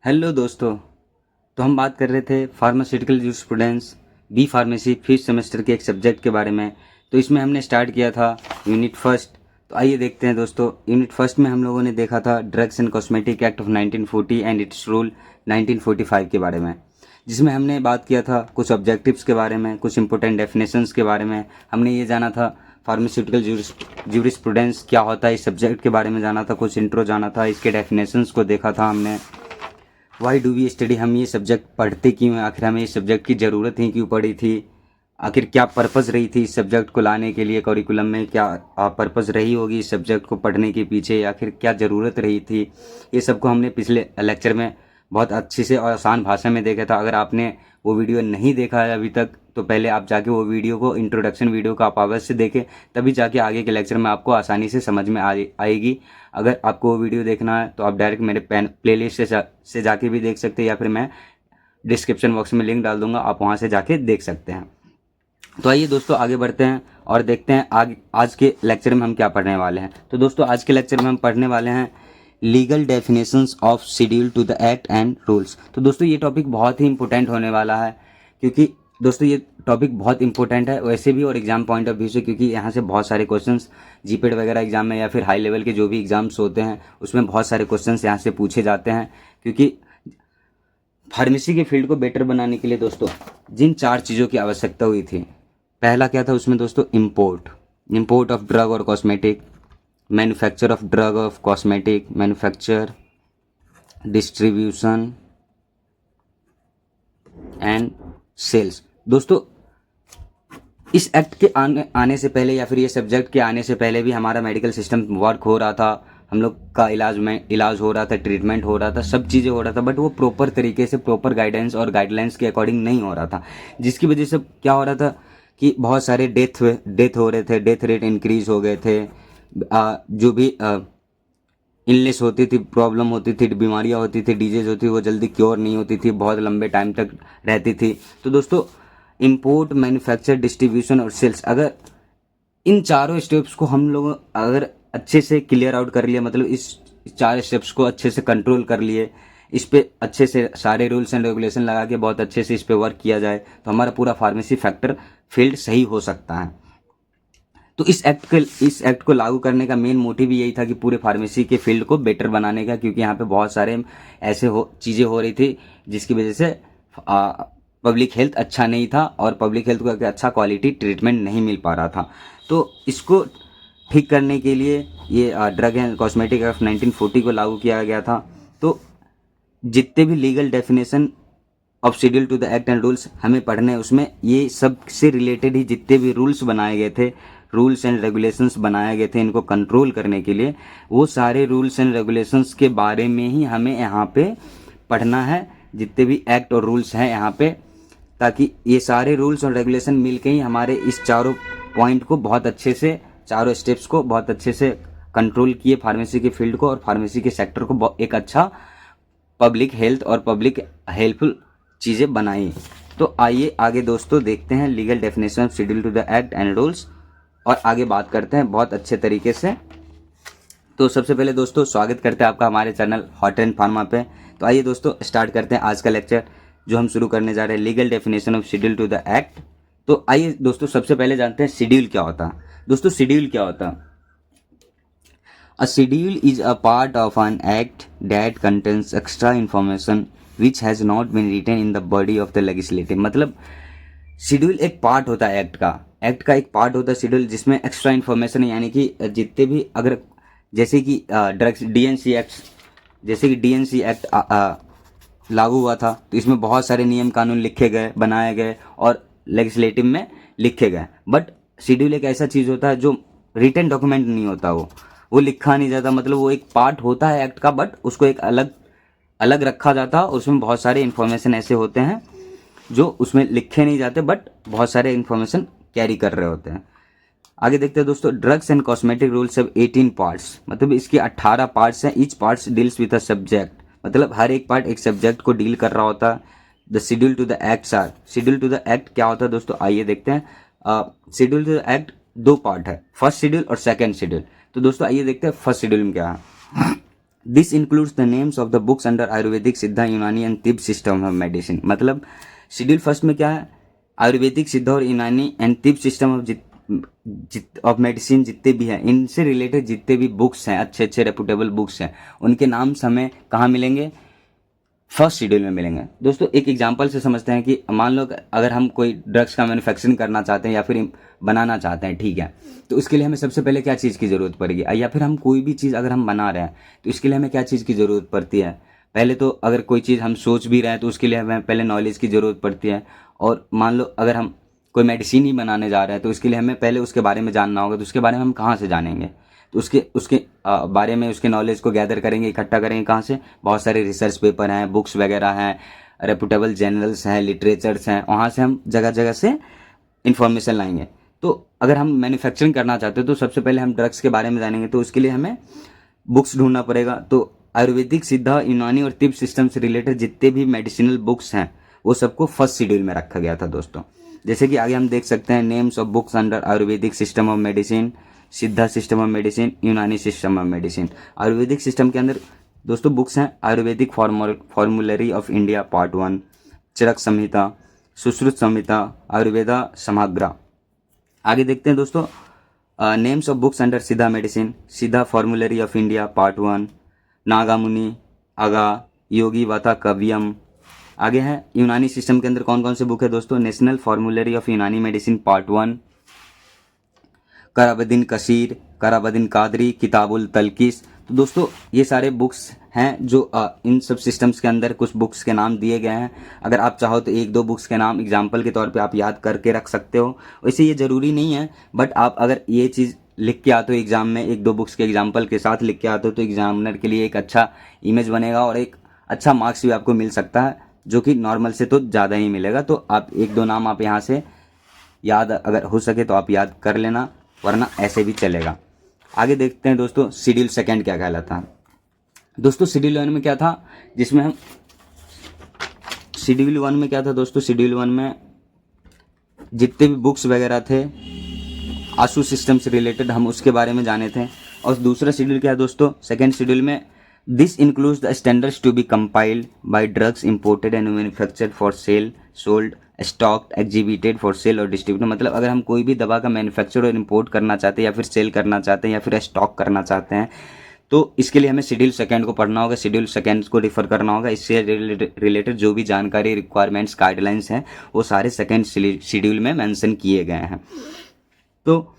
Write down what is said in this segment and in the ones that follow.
Hello दोस्तों। तो हम बात कर रहे थे pharmaceutical jurisprudence B pharmacy fifth semester के एक सब्जेक्ट के बारे में। तो इसमें हमने स्टार्ट किया था यूनिट फर्स्ट। तो आइए देखते हैं दोस्तों, यूनिट फर्स्ट में हम लोगों ने देखा था drugs and cosmetic act of 1940 and it's rule 1945 के बारे में, जिसमें हमने बात किया था कुछ ऑब्जेक्टिव्स के बारे में, कुछ इंपॉर्टेंट डेफिनेशंस के बारे में। हमने ये जाना था फार्मास्यूटिकल जूरिस्प्रूडेंस क्या होता है, इस सब्जेक्ट के बारे में जाना था, कुछ इंट्रो जाना था, इसके डेफिनेशंस को देखा था हमने। वाई डू वी स्टडी, हम ये सब्जेक्ट पढ़ते क्यों हैं, आखिर हमें इस सब्जेक्ट की ज़रूरत ही क्यों पड़ी थी, आखिर क्या पर्पज़ रही थी इस सब्जेक्ट को लाने के लिए करिकुलम में, क्या पर्पज़ रही होगी इस सब्जेक्ट को पढ़ने के पीछे, आखिर क्या ज़रूरत रही थी। ये सब को हमने पिछले लेक्चर में बहुत अच्छी से और आसान भाषा में देखा था। अगर आपने वो वीडियो नहीं देखा है अभी तक तो पहले आप जाके वो वीडियो को, इंट्रोडक्शन वीडियो को आप अवश्य देखें, तभी जाके आगे के लेक्चर में आपको आसानी से समझ में आएगी। अगर आपको वो वीडियो देखना है तो आप डायरेक्ट मेरे प्लेलिस्ट से जाके भी देख सकते हैं, या फिर मैं डिस्क्रिप्शन बॉक्स में लिंक डाल दूंगा, आप वहाँ से जाके देख सकते हैं। तो आइए दोस्तों आगे बढ़ते हैं और देखते हैं आज के लेक्चर में हम क्या पढ़ने वाले हैं। तो दोस्तों आज के लेक्चर में हम पढ़ने वाले हैं legal definitions of schedule to the act and rules. तो दोस्तों ये टॉपिक बहुत ही इंपॉर्टेंट होने वाला है, क्योंकि दोस्तों ये टॉपिक बहुत इंपॉर्टेंट है वैसे भी और एग्जाम पॉइंट ऑफ व्यू से, क्योंकि यहाँ से बहुत सारे क्वेश्चंस जीपेड वगैरह एग्जाम में या फिर हाई लेवल के जो भी एग्जाम्स होते हैं उसमें बहुत सारे क्वेश्चंस यहाँ से पूछे जाते हैं। क्योंकि फार्मेसी के फील्ड को बेटर बनाने के लिए दोस्तों जिन 4 चीज़ों की आवश्यकता हुई थी, पहला क्या था उसमें दोस्तों, इंपोर्ट ऑफ ड्रग और cosmetic, manufacture of drug of cosmetic, manufacture, distribution and sales. दोस्तों इस एक्ट के आने से पहले या फिर ये सब्जेक्ट के आने से पहले भी हमारा मेडिकल सिस्टम वर्क हो रहा था, हम लोग का इलाज हो रहा था, ट्रीटमेंट हो रहा था, सब चीज़ें हो रहा था, बट वो प्रॉपर तरीके से प्रॉपर गाइडेंस और गाइडलाइंस के अकॉर्डिंग नहीं हो रहा था, जिसकी वजह से क्या हो रहा था कि बहुत सारे डेथ हो रहे थे, डेथ रेट इंक्रीज हो गए थे, जो भी इलनेस होती थी, प्रॉब्लम होती थी, बीमारियां होती थी, डिजीज होती थी, वो जल्दी क्योर नहीं होती थी, बहुत लंबे टाइम तक रहती थी। तो दोस्तों इंपोर्ट, मैन्युफैक्चर, डिस्ट्रीब्यूशन और सेल्स, अगर इन चारों स्टेप्स को हम लोग अगर अच्छे से क्लियर आउट कर लिया, मतलब इस 4 स्टेप्स को अच्छे से कंट्रोल कर लिए, इस पे अच्छे से सारे रूल्स एंड रेगुलेशन लगा के बहुत अच्छे से इस पे वर्क किया जाए तो हमारा पूरा फार्मेसी फैक्टर फील्ड सही हो सकता है। तो इस एक्ट को लागू करने का मेन मोटिव यही था कि पूरे फार्मेसी के फील्ड को बेटर बनाने का, क्योंकि यहाँ पे बहुत सारे ऐसे चीज़ें हो रही थी जिसकी वजह से पब्लिक हेल्थ अच्छा नहीं था और पब्लिक हेल्थ को अच्छा क्वालिटी ट्रीटमेंट नहीं मिल पा रहा था। तो इसको ठीक करने के लिए ये ड्रग एंड कॉस्मेटिक एक्ट 1940 को लागू किया गया था। तो जितने भी legal definition of schedule to the act and rules हमें पढ़ने हैं, उसमें ये सब से रिलेटेड ही जितने भी रूल्स बनाए गए थे, रूल्स एंड रेगुलेशंस बनाए गए थे इनको कंट्रोल करने के लिए, वो सारे रूल्स एंड रेगुलेशंस के बारे में ही हमें यहाँ पे पढ़ना है, जितने भी एक्ट और रूल्स हैं यहाँ पे, ताकि ये सारे रूल्स और रेगुलेशन मिलके ही हमारे इस चारों पॉइंट को बहुत अच्छे से, चारों स्टेप्स को बहुत अच्छे से कंट्रोल किए फार्मेसी के फील्ड को और फार्मेसी के सेक्टर को एक अच्छा पब्लिक हेल्थ और पब्लिक हेल्पफुल चीज़ें बनाई। तो आइए आगे दोस्तों देखते हैं legal definition of schedule to the act and rules और आगे बात करते हैं बहुत अच्छे तरीके से। तो सबसे पहले दोस्तों स्वागत करते हैं आपका हमारे चैनल हॉट एंड फार्मा पे। तो आइए दोस्तों स्टार्ट करते हैं आज का लेक्चर जो हम शुरू करने जा रहे हैं, legal definition of schedule to the act. तो आइए दोस्तों सबसे पहले जानते हैं शेड्यूल क्या होता है। दोस्तों शेड्यूल क्या होता है? A schedule is a part of an act that contains extra information which has not been written in the body of the legislative। मतलब शेड्यूल एक पार्ट होता है एक्ट का एक पार्ट होता है शेड्यूल, जिसमें एक्स्ट्रा इन्फॉर्मेशन यानी कि जितने भी, अगर जैसे कि ड्रग्स डीएनसी एक्ट, जैसे कि डीएनसी एक्ट लागू हुआ था तो इसमें बहुत सारे नियम कानून लिखे गए, बनाए गए और लेजिस्लेटिव में लिखे गए। बट शेड्यूल एक ऐसा चीज़ होता है जो रिटन डॉक्यूमेंट नहीं होता, वो लिखा नहीं जाता, मतलब वो एक पार्ट होता है एक्ट का, बट उसको एक अलग अलग रखा जाता है। उसमें बहुत सारे इन्फॉर्मेशन ऐसे होते हैं जो उसमें लिखे नहीं जाते बट बहुत सारे इन्फॉर्मेशन कैरी कर रहे होते हैं। आगे देखते हैं दोस्तों, drugs and cosmetic rules have 18 parts, मतलब इसके 18 पार्ट्स हैं। Each parts deals with a subject, मतलब हर एक पार्ट एक सब्जेक्ट को डील कर रहा होता है। The schedule to the acts are, schedule to the act क्या होता है दोस्तों, आइए देखते हैं। Schedule to the act 2 part है, फर्स्ट शेड्यूल और सेकेंड शेड्यूल। तो दोस्तों आइए देखते हैं फर्स्ट शेड्यूल में क्या है। This includes the names of the books under Ayurvedic, सिद्धा, यूनानी and Tibet system of medicine. मतलब शेड्यूल फर्स्ट में क्या है, आयुर्वेदिक, सिद्धा और यूनानी and Tibet system of medicine जितने भी हैं, इनसे रिलेटेड जितने भी बुक्स हैं, अच्छे अच्छे रेपुटेबल बुक्स हैं, उनके नाम हमें कहाँ मिलेंगे, फर्स्ट शेड्यूल में मिलेंगे। दोस्तों एक एग्जांपल से समझते हैं कि मान लो अगर हम कोई ड्रग्स का मैन्युफैक्चरिंग करना चाहते हैं या फिर बनाना चाहते हैं, ठीक है, तो उसके लिए हमें सबसे पहले क्या चीज़ की ज़रूरत पड़ेगी, या फिर हम कोई भी चीज़ अगर हम बना रहे हैं तो इसके लिए हमें क्या चीज़ की ज़रूरत पड़ती है। पहले तो अगर कोई चीज़ हम सोच भी रहे हैं तो उसके लिए हमें पहले नॉलेज की ज़रूरत पड़ती है। और मान लो अगर हम कोई मेडिसिन ही बनाने जा रहे हैं तो उसके लिए हमें पहले उसके बारे में जानना होगा, तो उसके बारे में हम कहाँ से जानेंगे, तो उसके उसके बारे में उसके नॉलेज को गैदर करेंगे, इकट्ठा करेंगे कहाँ से, बहुत सारे रिसर्च पेपर हैं, बुक्स वगैरह हैं, रेपुटेबल जर्नल्स हैं, लिटरेचर्स हैं, वहाँ से हम जगह जगह से इंफॉर्मेशन लाएंगे। तो अगर हम मैन्युफैक्चरिंग करना चाहते हैं तो सबसे पहले हम ड्रग्स के बारे में जानेंगे, तो उसके लिए हमें बुक्स ढूंढना पड़ेगा। तो आयुर्वेदिक, सिद्धा, यूनानी और तिब्बत सिस्टम से रिलेटेड जितने भी मेडिसिनल बुक्स हैं वो सबको फर्स्ट शेड्यूल में रखा गया था दोस्तों। जैसे कि आगे हम देख सकते हैं, names of books under Ayurvedic system of medicine, सिद्धा सिस्टम ऑफ मेडिसिन, यूनानी system of medicine. Ayurvedic system के अंदर दोस्तों बुक्स हैं, Ayurvedic formulary of India part 1, चरक संहिता, सुश्रुत संहिता, आयुर्वेदा समग्रा। आगे देखते हैं दोस्तों, नेम्स ऑफ बुक्स अंडर सिद्धा मेडिसिन, सिद्धा फॉर्मूलरी ऑफ इंडिया पार्ट 1, नागामुनि, अगा, योगी वाता कव्यम। आगे है यूनानी सिस्टम के अंदर कौन कौन से बुक है दोस्तों, नेशनल फॉर्मूलरी ऑफ यूनानी मेडिसिन पार्ट 1, कराबद्दीन कसीर, कराबद्दीन कादरी, किताबुल तलकिस। तो दोस्तों ये सारे बुक्स हैं जो इन सब सिस्टम्स के अंदर कुछ बुक्स के नाम दिए गए हैं। अगर आप चाहो तो एक दो बुक्स के नाम एग्जाम्पल के तौर पे आप याद करके रख सकते हो, वैसे ये ज़रूरी नहीं है, बट आप अगर ये चीज़ लिख के आते हो एग्जाम में, एक दो बुक्स के एग्जाम्पल के साथ लिख के आते हो, तो एग्जामिनर के लिए एक अच्छा इमेज बनेगा और एक अच्छा मार्क्स भी आपको मिल सकता है, जो कि नॉर्मल से तो ज़्यादा ही मिलेगा। तो आप एक दो नाम आप यहाँ से याद अगर हो सके तो आप याद कर लेना, वरना ऐसे भी चलेगा। आगे देखते हैं दोस्तों, शेड्यूल सेकंड क्या कहलाता है। दोस्तों शेड्यूल 1 में क्या था, जिसमें हम शेड्यूल 1 में क्या था दोस्तों, शेड्यूल 1 में जितने भी बुक्स वगैरह थे आशु सिस्टम से रिलेटेड, हम उसके बारे में जाने थे। और दूसरा शेड्यूल क्या है दोस्तों, सेकेंड शेड्यूल में, this includes the standards to be compiled by drugs imported and manufactured for sale, sold, stocked, exhibited for sale और डिस्ट्रीब्यूट। मतलब अगर हम कोई भी दवा का मैन्युफैक्चर और इंपोर्ट करना चाहते हैं या फिर सेल करना चाहते हैं या फिर स्टॉक करना चाहते हैं, तो इसके लिए हमें शेड्यूल सेकंड को पढ़ना होगा, शेड्यूल सेकंड को रिफर करना होगा। इससे रिलेटेड जो भी जानकारी, रिक्वायरमेंट्स, गाइडलाइंस हैं वो सारे सेकंड शेड्यूल में मेंशन किए गए हैं। तो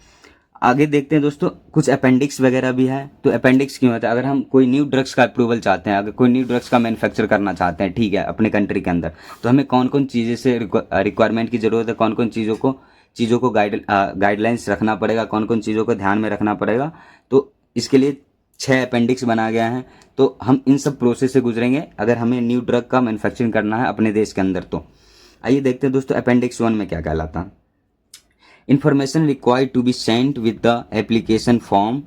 आगे देखते हैं दोस्तों, कुछ अपेंडिक्स वगैरह भी है। तो अपेंडिक्स क्यों होता है, अगर हम कोई न्यू ड्रग्स का अप्रूवल चाहते हैं, अगर कोई न्यू ड्रग्स का मैन्युफैक्चर करना चाहते हैं, ठीक है, अपने कंट्री के अंदर, तो हमें कौन कौन चीज़ें से रिक्वायरमेंट की ज़रूरत है, कौन कौन चीज़ों को गाइडलाइंस रखना पड़ेगा, कौन कौन चीज़ों को ध्यान में रखना पड़ेगा। तो इसके लिए 6 अपेंडिक्स बना गया है। तो हम इन सब प्रोसेस से गुजरेंगे अगर हमें न्यू ड्रग का मैन्युफैक्चरिंग करना है अपने देश के अंदर। तो आइए देखते हैं दोस्तों, अपेंडिक्स 1 में क्या कहलाता है। Information required to be sent with the application form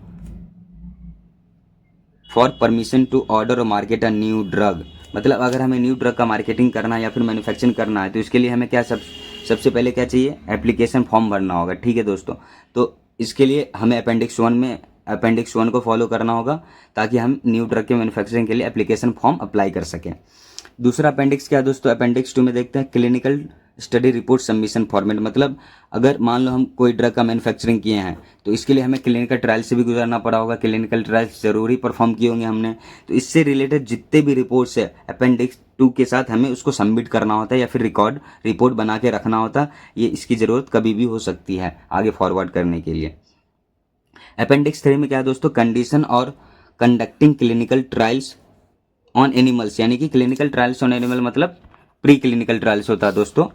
for permission to order or market a new drug। मतलब अगर हमें न्यू ड्रग का मार्केटिंग करना है या फिर मैन्युफैक्चरिंग करना है, तो इसके लिए हमें क्या सबसे पहले क्या चाहिए, एप्लीकेशन फॉर्म भरना होगा, ठीक है दोस्तों। तो इसके लिए हमें अपेंडिक्स 1 को फॉलो करना होगा ताकि हम न्यू ड्रग के मैन्युफैक्चरिंग के लिए एप्लीकेशन फॉर्म अप्लाई कर सकें। दूसरा अपेंडिक्स क्या है दोस्तों, अपेंडिक्स 2 में देखते हैं clinical study report submission format. मतलब अगर मान लो हम कोई ड्रग का मैन्युफैक्चरिंग किए हैं तो इसके लिए हमें क्लिनिकल ट्रायल से भी गुजरना पड़ा होगा, क्लिनिकल ट्रायल्स जरूरी परफॉर्म किए होंगे हमने। तो इससे रिलेटेड जितने भी रिपोर्ट्स है अपेंडिक्स 2 के साथ हमें उसको सबमिट करना होता है या फिर रिपोर्ट बना के रखना होता है। ये इसकी ज़रूरत कभी भी हो सकती है आगे फॉरवर्ड करने के लिए। अपेंडिक्स 3 में क्या है दोस्तों, कंडीशन और conducting clinical trials on animals. यानी कि क्लिनिकल ट्रायल्स ऑन एनिमल मतलब प्री क्लिनिकल ट्रायल्स होता है दोस्तों।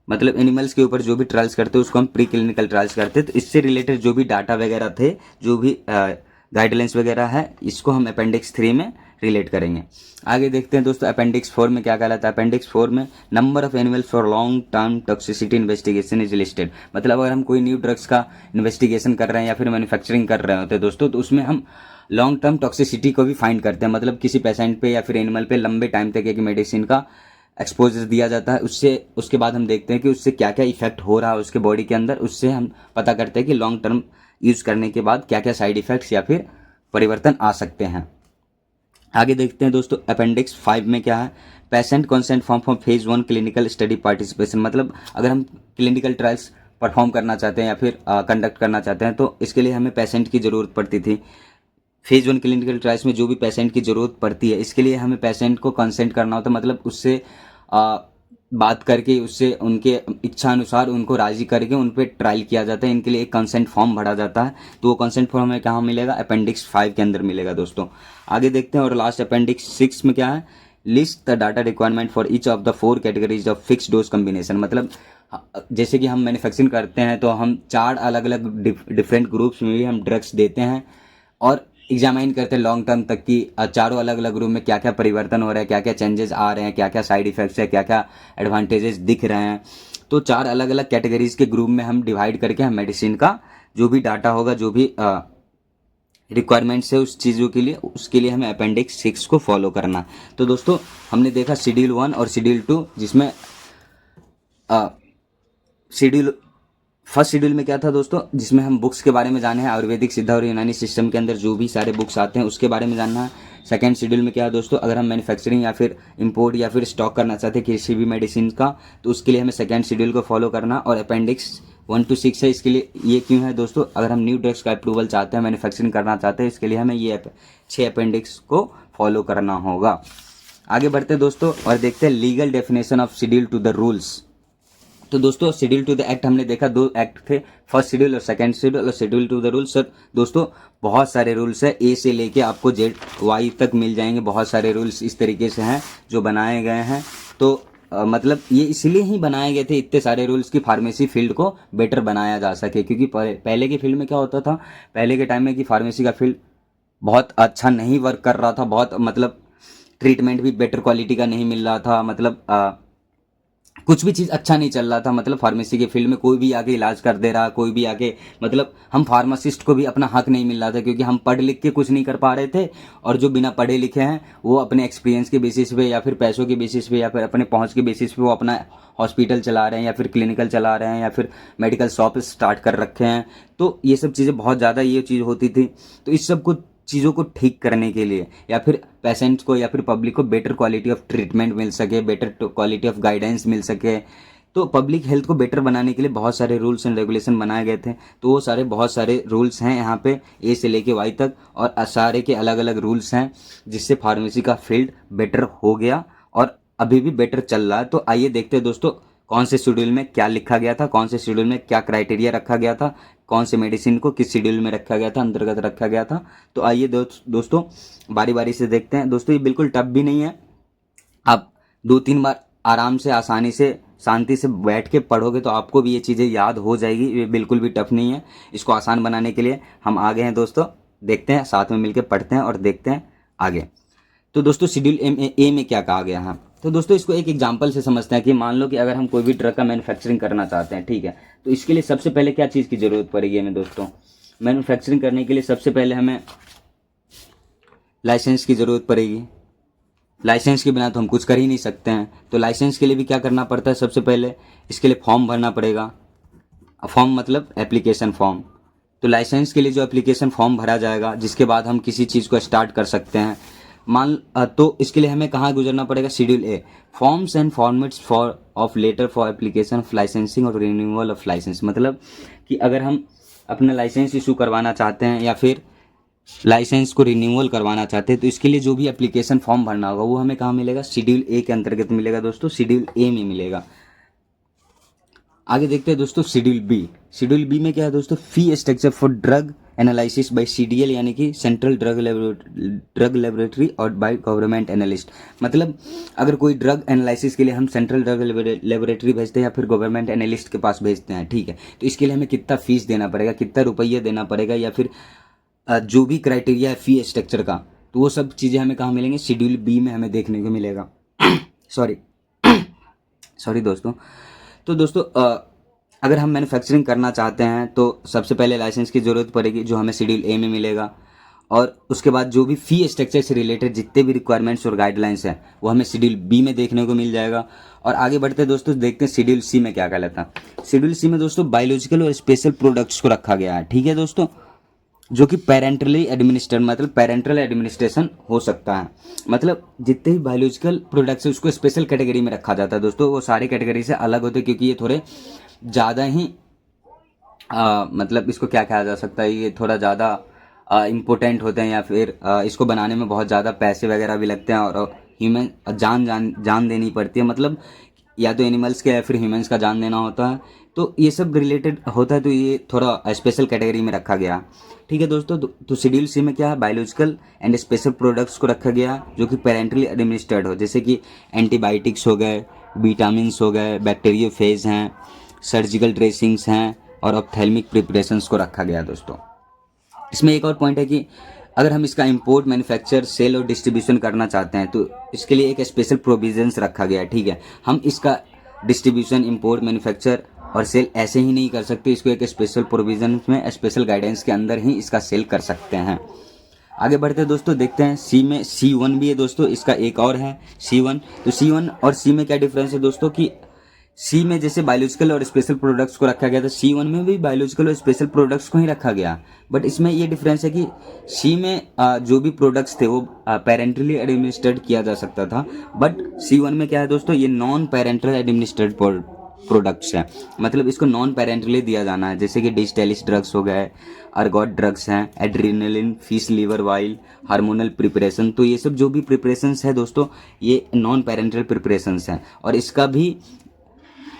मतलब एनिमल्स के ऊपर जो भी ट्रायल्स करते हैं उसको हम प्री क्लिनिकल ट्रायल्स करते हैं। तो इससे रिलेटेड जो भी डाटा वगैरह थे, जो भी गाइडलाइंस वगैरह है, इसको हम अपेंडिक्स 3 में रिलेट करेंगे। आगे देखते हैं दोस्तों, अपेंडिक्स 4 में क्या कहलाता है। अपेंडिक्स 4 में number of animals for long term toxicity investigation is listed. मतलब अगर हम कोई न्यू ड्रग्स का इन्वेस्टिगेशन कर रहे हैं या फिर मैन्युफैक्चरिंग कर रहे होते हैं दोस्तों, तो उसमें हम लॉन्ग टर्म टॉक्सिसिटी को भी फाइंड करते हैं। मतलब किसी पेशेंट पे या फिर एनिमल पे लंबे टाइम तक एक मेडिसिन का एक्सपोजर दिया जाता है, उसके बाद हम देखते हैं कि उससे क्या क्या इफेक्ट हो रहा है उसके बॉडी के अंदर। उससे हम पता करते हैं कि लॉन्ग टर्म यूज़ करने के बाद क्या क्या साइड इफ़ेक्ट्स या फिर परिवर्तन आ सकते हैं। आगे देखते हैं दोस्तों अपेंडिक्स 5 में क्या है, patient consent form for phase 1 clinical study participation. मतलब अगर हम क्लिनिकल ट्रायल्स परफॉर्म करना चाहते हैं या फिर कंडक्ट करना चाहते हैं तो इसके लिए हमें पेशेंट की ज़रूरत पड़ती थी। फेज 1 क्लिनिकल ट्रायल्स में जो भी पेशेंट की ज़रूरत पड़ती है, इसके लिए हमें पेशेंट को कंसेंट करना होता है, मतलब उससे बात करके उससे उनके इच्छा अनुसार उनको राज़ी करके उन पर ट्रायल किया जाता है। इनके लिए एक कंसेंट फॉर्म भरा जाता है, तो वो कंसेंट फॉर्म हमें कहाँ मिलेगा, अपेंडिक्स 5 के अंदर मिलेगा दोस्तों। आगे देखते हैं और लास्ट अपेंडिक्स 6 में क्या है, list the data requirement for each of the 4 categories of fix dose combination. मतलब जैसे कि हम मैन्युफैक्चरिंग करते हैं तो हम 4 अलग अलग डिफरेंट ग्रुप्स में भी हम ड्रग्स देते हैं और एग्जामाइन करते हैं लॉन्ग टर्म तक कि चारों अलग अलग ग्रुप में क्या क्या परिवर्तन हो रहा है, क्या क्या चेंजेस आ रहे हैं, क्या क्या साइड इफेक्ट्स है, क्या क्या एडवांटेजेस दिख रहे हैं। तो 4 अलग अलग कैटेगरीज के ग्रुप में हम डिवाइड करके हम मेडिसिन का जो भी डाटा होगा, जो भी रिक्वायरमेंट्स है उस चीज़ों के लिए, उसके लिए हमें अपेंडिक्स 6 को फॉलो करना। तो दोस्तों हमने देखा शेड्यूल 1 और शेड्यूल 2, जिसमें शेड्यूल फर्स्ट शेड्यूल में क्या था दोस्तों, जिसमें हम बुक्स के बारे में जाने हैं, आयुर्वेदिक, सिद्ध और यूनानी सिस्टम के अंदर जो भी सारे बुक्स आते हैं उसके बारे में जानना है। सेकंड शेड्यूल में क्या है दोस्तों, अगर हम मैन्युफैक्चरिंग या फिर इंपोर्ट या फिर स्टॉक करना चाहते हैं किसी भी मेडिसिन का, तो उसके लिए हमें सेकंड शेड्यूल को फॉलो करना। और अपेंडिक्स 1 to 6 है, इसके लिए ये क्यों है दोस्तों, अगर हम न्यू ड्रग्स का अप्रूवल चाहते हैं, मैन्युफैक्चरिंग करना चाहते हैं, इसके लिए हमें ये 6 अपेंडिक्स को फॉलो करना होगा। आगे बढ़ते हैं दोस्तों और देखते हैं legal definition of schedule to the rules. तो दोस्तों शेड्यूल टू द एक्ट हमने देखा, 2 एक्ट थे, फर्स्ट शेड्यूल और सेकंड शेड्यूल और schedule to the rules. Sir दोस्तों बहुत सारे रूल्स है, ए से लेके आपको जेड वाई तक मिल जाएंगे। बहुत सारे रूल्स इस तरीके से हैं जो बनाए गए हैं। तो मतलब ये इसलिए ही बनाए गए थे इतने सारे रूल्स की फार्मेसी फील्ड को बेटर बनाया जा सके, क्योंकि पहले के फील्ड में क्या होता था, पहले के टाइम में कि फार्मेसी का फील्ड बहुत अच्छा नहीं वर्क कर रहा था, बहुत मतलब ट्रीटमेंट भी बेटर क्वालिटी का नहीं मिल रहा था, मतलब कुछ भी चीज़ अच्छा नहीं चल रहा था। मतलब फार्मेसी के फील्ड में कोई भी आके इलाज कर दे रहा, कोई भी आके, मतलब हम फार्मासिस्ट को भी अपना हक नहीं मिल रहा था, क्योंकि हम पढ़ लिख के कुछ नहीं कर पा रहे थे। और जो बिना पढ़े लिखे हैं वो अपने एक्सपीरियंस के बेसिस पे या फिर पैसों के बेसिस पे या फिर अपने पहुंच के बेसिस पे वो अपना हॉस्पिटल चला रहे हैं या फिर क्लिनिकल चला रहे हैं या फिर मेडिकल शॉप स्टार्ट कर रखे हैं। तो ये सब चीज़ें बहुत ज़्यादा ये चीज़ होती थी। तो इस सब को चीज़ों को ठीक करने के लिए या फिर पेशेंट्स को या फिर पब्लिक को बेटर क्वालिटी ऑफ ट्रीटमेंट मिल सके, बेटर क्वालिटी ऑफ गाइडेंस मिल सके, तो पब्लिक हेल्थ को बेटर बनाने के लिए बहुत सारे रूल्स एंड रेगुलेशन बनाए गए थे। तो वो सारे बहुत सारे रूल्स हैं यहाँ पे ए से लेके वाई तक, और सारे के अलग अलग रूल्स हैं जिससे फार्मेसी का फील्ड बेटर हो गया और अभी भी बेटर चल रहा है। तो आइए देखते हैं दोस्तों कौन से शेड्यूल में क्या लिखा गया था, कौन से शेड्यूल में क्या क्राइटेरिया रखा गया था, कौन से मेडिसिन को किस शेड्यूल में रखा गया था, अंतर्गत रखा गया था। तो आइए दोस्तों बारी बारी से देखते हैं। दोस्तों ये बिल्कुल टफ भी नहीं है, आप 2-3 बार आराम से आसानी से शांति से बैठ के पढ़ोगे तो आपको भी ये चीज़ें याद हो जाएगी। ये बिल्कुल भी टफ नहीं है। इसको आसान बनाने के लिए हम आगे हैं दोस्तों, देखते हैं साथ में मिलकर पढ़ते हैं और देखते हैं आगे। तो दोस्तों शेड्यूल ए में क्या कहा गया है, तो दोस्तों इसको एक एग्जांपल से समझते हैं कि मान लो कि अगर हम कोई भी ड्रग का मैन्युफैक्चरिंग करना चाहते हैं, ठीक है, तो इसके लिए सबसे पहले क्या चीज़ की ज़रूरत पड़ेगी हमें दोस्तों, मैन्युफैक्चरिंग करने के लिए सबसे पहले हमें लाइसेंस की ज़रूरत पड़ेगी। लाइसेंस के बिना तो हम कुछ कर ही नहीं सकते हैं। तो लाइसेंस के लिए भी क्या करना पड़ता है, सबसे पहले इसके लिए फॉर्म भरना पड़ेगा। फॉर्म मतलब एप्लीकेशन फॉर्म। तो लाइसेंस के लिए जो एप्लीकेशन फॉर्म भरा जाएगा, जिसके बाद हम किसी चीज़ को स्टार्ट कर सकते हैं। तो इसके लिए हमें कहाँ गुजरना पड़ेगा, schedule A, forms and formats for of letter for application of licensing और रिन्यूअल ऑफ लाइसेंस। मतलब कि अगर हम अपना लाइसेंस इशू करवाना चाहते हैं या फिर लाइसेंस को रिन्यूअल करवाना चाहते हैं, तो इसके लिए जो भी एप्लीकेशन फॉर्म भरना होगा वो हमें कहाँ मिलेगा, शेड्यूल ए के अंतर्गत मिलेगा दोस्तों, शेड्यूल ए में मिलेगा। आगे देखते हैं दोस्तों शेड्यूल बी। शेड्यूल बी में क्या है दोस्तों, fee structure for drug analysis bye CDL, यानी कि सेंट्रल ड्रग लेबोरेटरी और बाय गवर्नमेंट एनालिस्ट। मतलब अगर कोई ड्रग एनालिसिस के लिए हम सेंट्रल ड्रग लेबोरेटरी भेजते हैं या फिर गवर्नमेंट एनालिस्ट के पास भेजते हैं, ठीक है, तो इसके लिए हमें कितना फीस देना पड़ेगा, कितना रुपये देना पड़ेगा, या फिर जो भी क्राइटेरिया है फी स्ट्रक्चर का, तो वो सब चीज़ें हमें कहाँ मिलेंगे, शेड्यूल बी में हमें देखने को मिलेगा। सॉरी दोस्तों। तो दोस्तों अगर हम मैन्युफैक्चरिंग करना चाहते हैं तो सबसे पहले लाइसेंस की ज़रूरत पड़ेगी, जो हमें शेड्यूल ए में मिलेगा। और उसके बाद जो भी फी स्ट्रक्चर से रिलेटेड जितने भी रिक्वायरमेंट्स और गाइडलाइंस हैं वो हमें शेड्यूल बी में देखने को मिल जाएगा। और आगे बढ़ते दोस्तों देखते हैं शेड्यूल सी में क्या कहलाता है। शेड्यूल सी में दोस्तों बायोलॉजिकल और स्पेशल प्रोडक्ट्स को रखा गया है, ठीक है दोस्तों। जो कि पेरेंटली एडमिनिस्ट्रेट मतलब पेरेंटल एडमिनिस्ट्रेशन हो सकता है। मतलब जितने भी बायोलॉजिकल प्रोडक्ट्स है उसको स्पेशल कैटेगरी में रखा जाता है दोस्तों। वो सारी कैटेगरी से अलग होते हैं क्योंकि ये थोड़े ज़्यादा ही मतलब इसको क्या कहा जा सकता है, ये थोड़ा ज़्यादा इम्पोर्टेंट होते हैं या फिर इसको बनाने में बहुत ज़्यादा पैसे वगैरह भी लगते हैं और ह्यूमन जान देनी पड़ती है। मतलब या तो एनिमल्स के या फिर ह्यूमंस का जान देना होता है। तो ये सब रिलेटेड होता है, तो ये थोड़ा स्पेशल कैटेगरी में रखा गया। ठीक है दोस्तों, तो शेड्यूल सी में क्या है, बायोलॉजिकल एंड स्पेशल प्रोडक्ट्स को रखा गया जो कि पेरेंटली एडमिनिस्ट्रेड हो, जैसे कि एंटीबायोटिक्स हो गए, विटामिन्स हो गए, बैक्टीरियोफेज हैं, सर्जिकल ड्रेसिंग्स हैं और ऑप्थेल्मिक प्रिपरेशंस को रखा गया दोस्तों। इसमें एक और पॉइंट है कि अगर हम इसका इंपोर्ट, मैन्युफैक्चर, सेल और डिस्ट्रीब्यूशन करना चाहते हैं तो इसके लिए एक स्पेशल प्रोविजंस रखा गया है। ठीक है, हम इसका डिस्ट्रीब्यूशन, इंपोर्ट, मैन्युफैक्चर और सेल ऐसे ही नहीं कर सकते, इसको एक स्पेशल प्रोविजन में, स्पेशल गाइडेंस के अंदर ही इसका सेल कर सकते हैं। आगे बढ़ते हैं दोस्तों, देखते हैं सी में C1 भी है दोस्तों, इसका एक और है C1। तो C1 और सी में क्या डिफरेंस है दोस्तों कि सी में जैसे बायोलॉजिकल और स्पेशल प्रोडक्ट्स को रखा गया था, C1 में भी बायोलॉजिकल और स्पेशल प्रोडक्ट्स को ही रखा गया। बट इसमें ये डिफरेंस है कि सी में जो भी प्रोडक्ट्स थे वो पेरेंटली एडमिनिस्ट्रेड किया जा सकता था, बट C1 में क्या है दोस्तों, ये नॉन पेरेंटल एडमिनिस्ट्रेड प्रोडक्ट्स हैं। मतलब इसको नॉन पेरेंटली दिया जाना है, जैसे कि डिस्टेलिस ड्रग्स हो गए, अर्गोट ड्रग्स हैं, adrenaline, fish liver oil, hormonal preparation. तो ये सब जो भी प्रिपरेशंस है दोस्तों, ये नॉन पेरेंटल प्रिपरेशंस हैं और इसका भी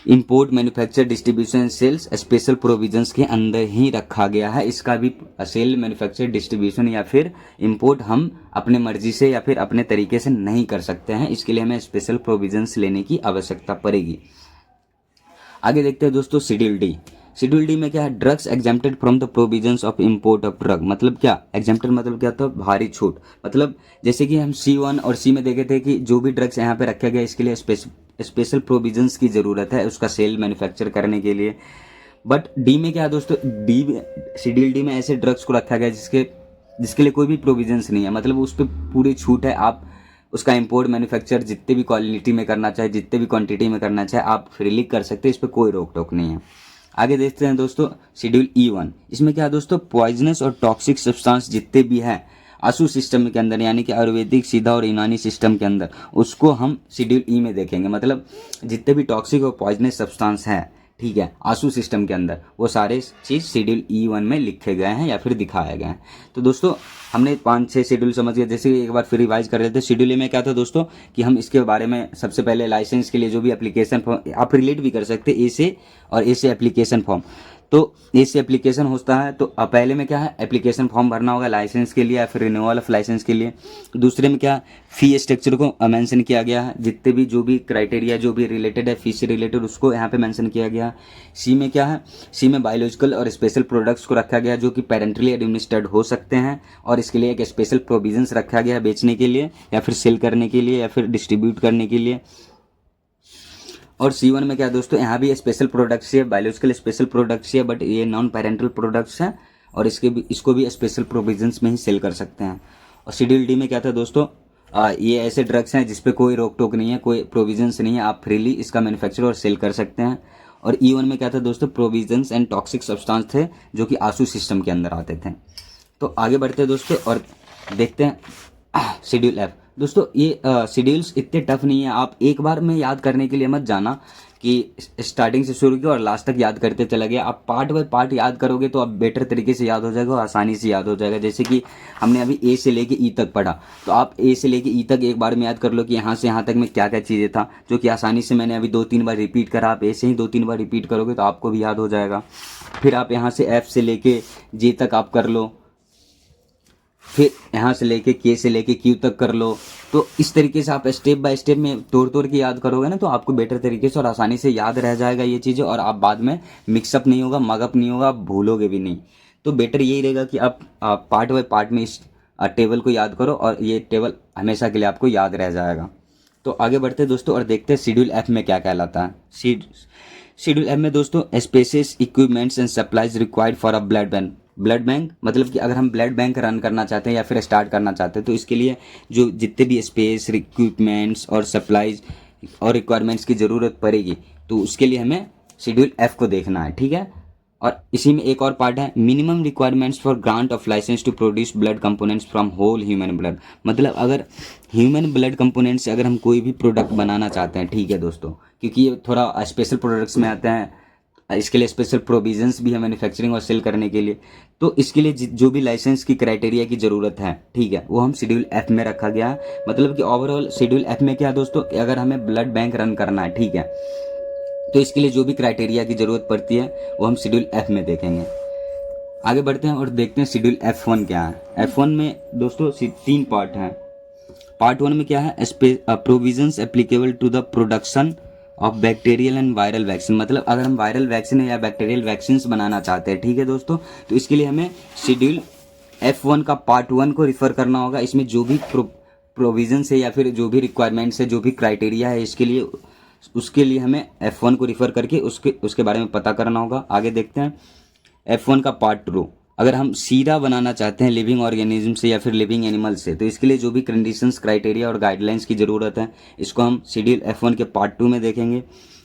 import, manufacture, distribution, sales special provisions के अंदर ही रखा गया है। इसका भी सेल, मैन्युफैक्चर, डिस्ट्रीब्यूशन या फिर इंपोर्ट हम अपने मर्जी से या फिर अपने तरीके से नहीं कर सकते हैं, इसके लिए हमें स्पेशल प्रोविजंस लेने की आवश्यकता पड़ेगी। आगे देखते हैं दोस्तों शेड्यूल डी। शेड्यूल डी में क्या है, drugs exempted from the provisions of import of drug. मतलब क्या एग्जेम्प्टेड, मतलब क्या था, भारी छूट। मतलब जैसे कि हम C1 और सी में देखे थे कि जो भी ड्रग्स यहाँ पे रखा गया इसके लिए स्पेशल प्रोविजंस की ज़रूरत है उसका सेल, मैन्युफैक्चर करने के लिए। बट डी में क्या है दोस्तों, शेड्यूल डी में ऐसे ड्रग्स को रखा गया जिसके लिए कोई भी प्रोविजंस नहीं है। मतलब उस पर पूरी छूट है, आप उसका इंपोर्ट, मैन्युफैक्चर जितने भी क्वालिटी में करना चाहे, जितने भी क्वांटिटी में करना चाहे आप फ्रीली कर सकते हैं, इस पर कोई रोक टोक नहीं है। आगे देखते हैं दोस्तों शेड्यूल E1। इसमें क्या है दोस्तों, पॉइजनस और टॉक्सिक सब्सटेंस जितने भी हैं आशु सिस्टम के अंदर, यानी कि आयुर्वेदिक, सीधा और यूनानी सिस्टम के अंदर, उसको हम शेड्यूल ई में देखेंगे। मतलब जितने भी टॉक्सिक और पॉइजनस सब्सटेंस हैं, ठीक है, आशु सिस्टम के अंदर, वो सारे चीज़ शेड्यूल E1 में लिखे गए हैं या फिर दिखाए गए हैं। तो दोस्तों हमने 5-6 शेड्यूल समझ गए। जैसे एक बार फिर रिवाइज कर रहे थे, शेड्यूल ए में क्या था दोस्तों कि हम इसके बारे में सबसे पहले लाइसेंस के लिए जो भी एप्लीकेशन फॉर्म, आप रिलेट भी कर सकते हैं ए से, और ए से एप्लीकेशन फॉर्म। तो ए से एप्लीकेशन होता है तो पहले में क्या है, एप्लीकेशन फॉर्म भरना होगा लाइसेंस के लिए या फिर रिन्यूअल ऑफ लाइसेंस के लिए। दूसरे में क्या, फी स्ट्रक्चर को मेंशन किया गया है, जितने भी जो भी क्राइटेरिया जो भी रिलेटेड है फी से रिलेटेड उसको यहाँ पे मेंशन किया गया है। सी में क्या है, सी में बायोलॉजिकल और स्पेशल प्रोडक्ट्स को रखा गया जो कि पेरेंटली एडमिनिस्ट्रेड हो सकते हैं और इसके लिए एक स्पेशल प्रोविजंस रखा गया है बेचने के लिए या फिर सेल करने के लिए या फिर डिस्ट्रीब्यूट करने के लिए। और C1 में क्या है दोस्तों, यहाँ भी स्पेशल प्रोडक्ट्स है, बायोलॉजिकल स्पेशल प्रोडक्ट्स है, बट ये नॉन पेरेंटल प्रोडक्ट्स हैं और इसको भी स्पेशल प्रोविजंस में ही सेल कर सकते हैं। और शेड्यूल डी में क्या था दोस्तों, ये ऐसे ड्रग्स हैं जिसपे कोई रोक टोक नहीं है, कोई प्रोविजंस नहीं है, आप फ्रीली इसका मैन्युफैक्चर और सेल कर सकते हैं। और E1 में क्या था दोस्तों, प्रोविजंस एंड टॉक्सिक सब्सटेंस थे जो कि आशु सिस्टम के अंदर आते थे। तो आगे बढ़ते हैं दोस्तों और देखते हैं शेड्यूल एफ। दोस्तों ये शेड्यूल्स इतने टफ नहीं है, आप एक बार में याद करने के लिए मत जाना कि स्टार्टिंग से शुरू किया और लास्ट तक याद करते चला गया। आप पार्ट बाय पार्ट याद करोगे तो आप बेटर तरीके से याद हो जाएगा और आसानी से याद हो जाएगा। जैसे कि हमने अभी ए से लेके ई तक पढ़ा, तो आप ए से लेके ई तक एक बार में याद कर लो कि यहाँ से यहाँ तक में क्या क्या चीज़ें था, जो कि आसानी से मैंने अभी 2-3 बार रिपीट करा। आप ए से ही 2-3 बार रिपीट करोगे तो आपको भी याद हो जाएगा। फिर आप यहाँ से एफ से लेके जे तक आप कर लो, फिर यहाँ से लेके के से लेके क्यू तक कर लो। तो इस तरीके से आप स्टेप बाय स्टेप में तोड़ तोड़ के याद करोगे ना, तो आपको बेटर तरीके से और आसानी से याद रह जाएगा ये चीज़ें, और आप बाद में मिक्सअप नहीं होगा, मगअप नहीं होगा, आप भूलोगे भी नहीं। तो बेटर यही रहेगा कि आप पार्ट बाय पार्ट में इस टेबल को याद करो और ये टेबल हमेशा के लिए आपको याद रह जाएगा। तो आगे बढ़ते हैं दोस्तों और देखते हैं शेड्यूल एफ में क्या कहलाता है। शेड्यूल एफ में दोस्तों spaces, equipments and supplies required for a blood bank. Blood bank मतलब कि अगर हम ब्लड बैंक रन करना चाहते हैं या फिर स्टार्ट करना चाहते हैं तो इसके लिए जो जितने भी स्पेस, इक्विपमेंट्स और सप्लाईज और रिक्वायरमेंट्स की ज़रूरत पड़ेगी, तो उसके लिए हमें शेड्यूल एफ को देखना है। ठीक है, और इसी में एक और पार्ट है minimum requirements for grant of licence to produce blood components from whole human blood. मतलब अगर ह्यूमन ब्लड कंपोनेंट्स से अगर हम कोई भी प्रोडक्ट बनाना चाहते हैं, ठीक है दोस्तों, क्योंकि ये थोड़ा स्पेशल प्रोडक्ट्स में आते हैं, इसके लिए स्पेशल प्रोविजंस भी है मैन्युफैक्चरिंग और सेल करने के लिए। तो इसके लिए जो भी लाइसेंस की क्राइटेरिया की ज़रूरत है, ठीक है, वो हम शेड्यूल एफ में रखा गया है। मतलब कि ओवरऑल शेड्यूल एफ में क्या है दोस्तों, अगर हमें ब्लड बैंक रन करना है, ठीक है, तो इसके लिए जो भी क्राइटेरिया की ज़रूरत पड़ती है वो हम शेड्यूल एफ में देखेंगे। आगे बढ़ते हैं और देखते हैं शेड्यूल F1 क्या है। F1 में दोस्तों 3 पार्ट हैं। पार्ट 1 में क्या है, provisions applicable to the production of bacterial and viral vaccine. मतलब अगर हम वायरल वैक्सीन या बैक्टीरियल वैक्सीन बनाना चाहते हैं, ठीक है दोस्तों, तो इसके लिए हमें शेड्यूल F1 का पार्ट 1 को रिफ़र करना होगा। इसमें जो भी प्रोविजंस है या फिर जो भी रिक्वायरमेंट्स है, जो भी क्राइटेरिया है, इसके लिए उसके लिए हमें F1 को रिफ़र करके उसके बारे में पता करना होगा। आगे देखते हैं F1 का पार्ट 2। अगर हम सीरा बनाना चाहते हैं लिविंग ऑर्गेनिज्म से या फिर लिविंग एनिमल से, तो इसके लिए जो भी कंडीशंस, क्राइटेरिया और गाइडलाइंस की ज़रूरत है, इसको हम शेड्यूल F1 के पार्ट 2 में देखेंगे।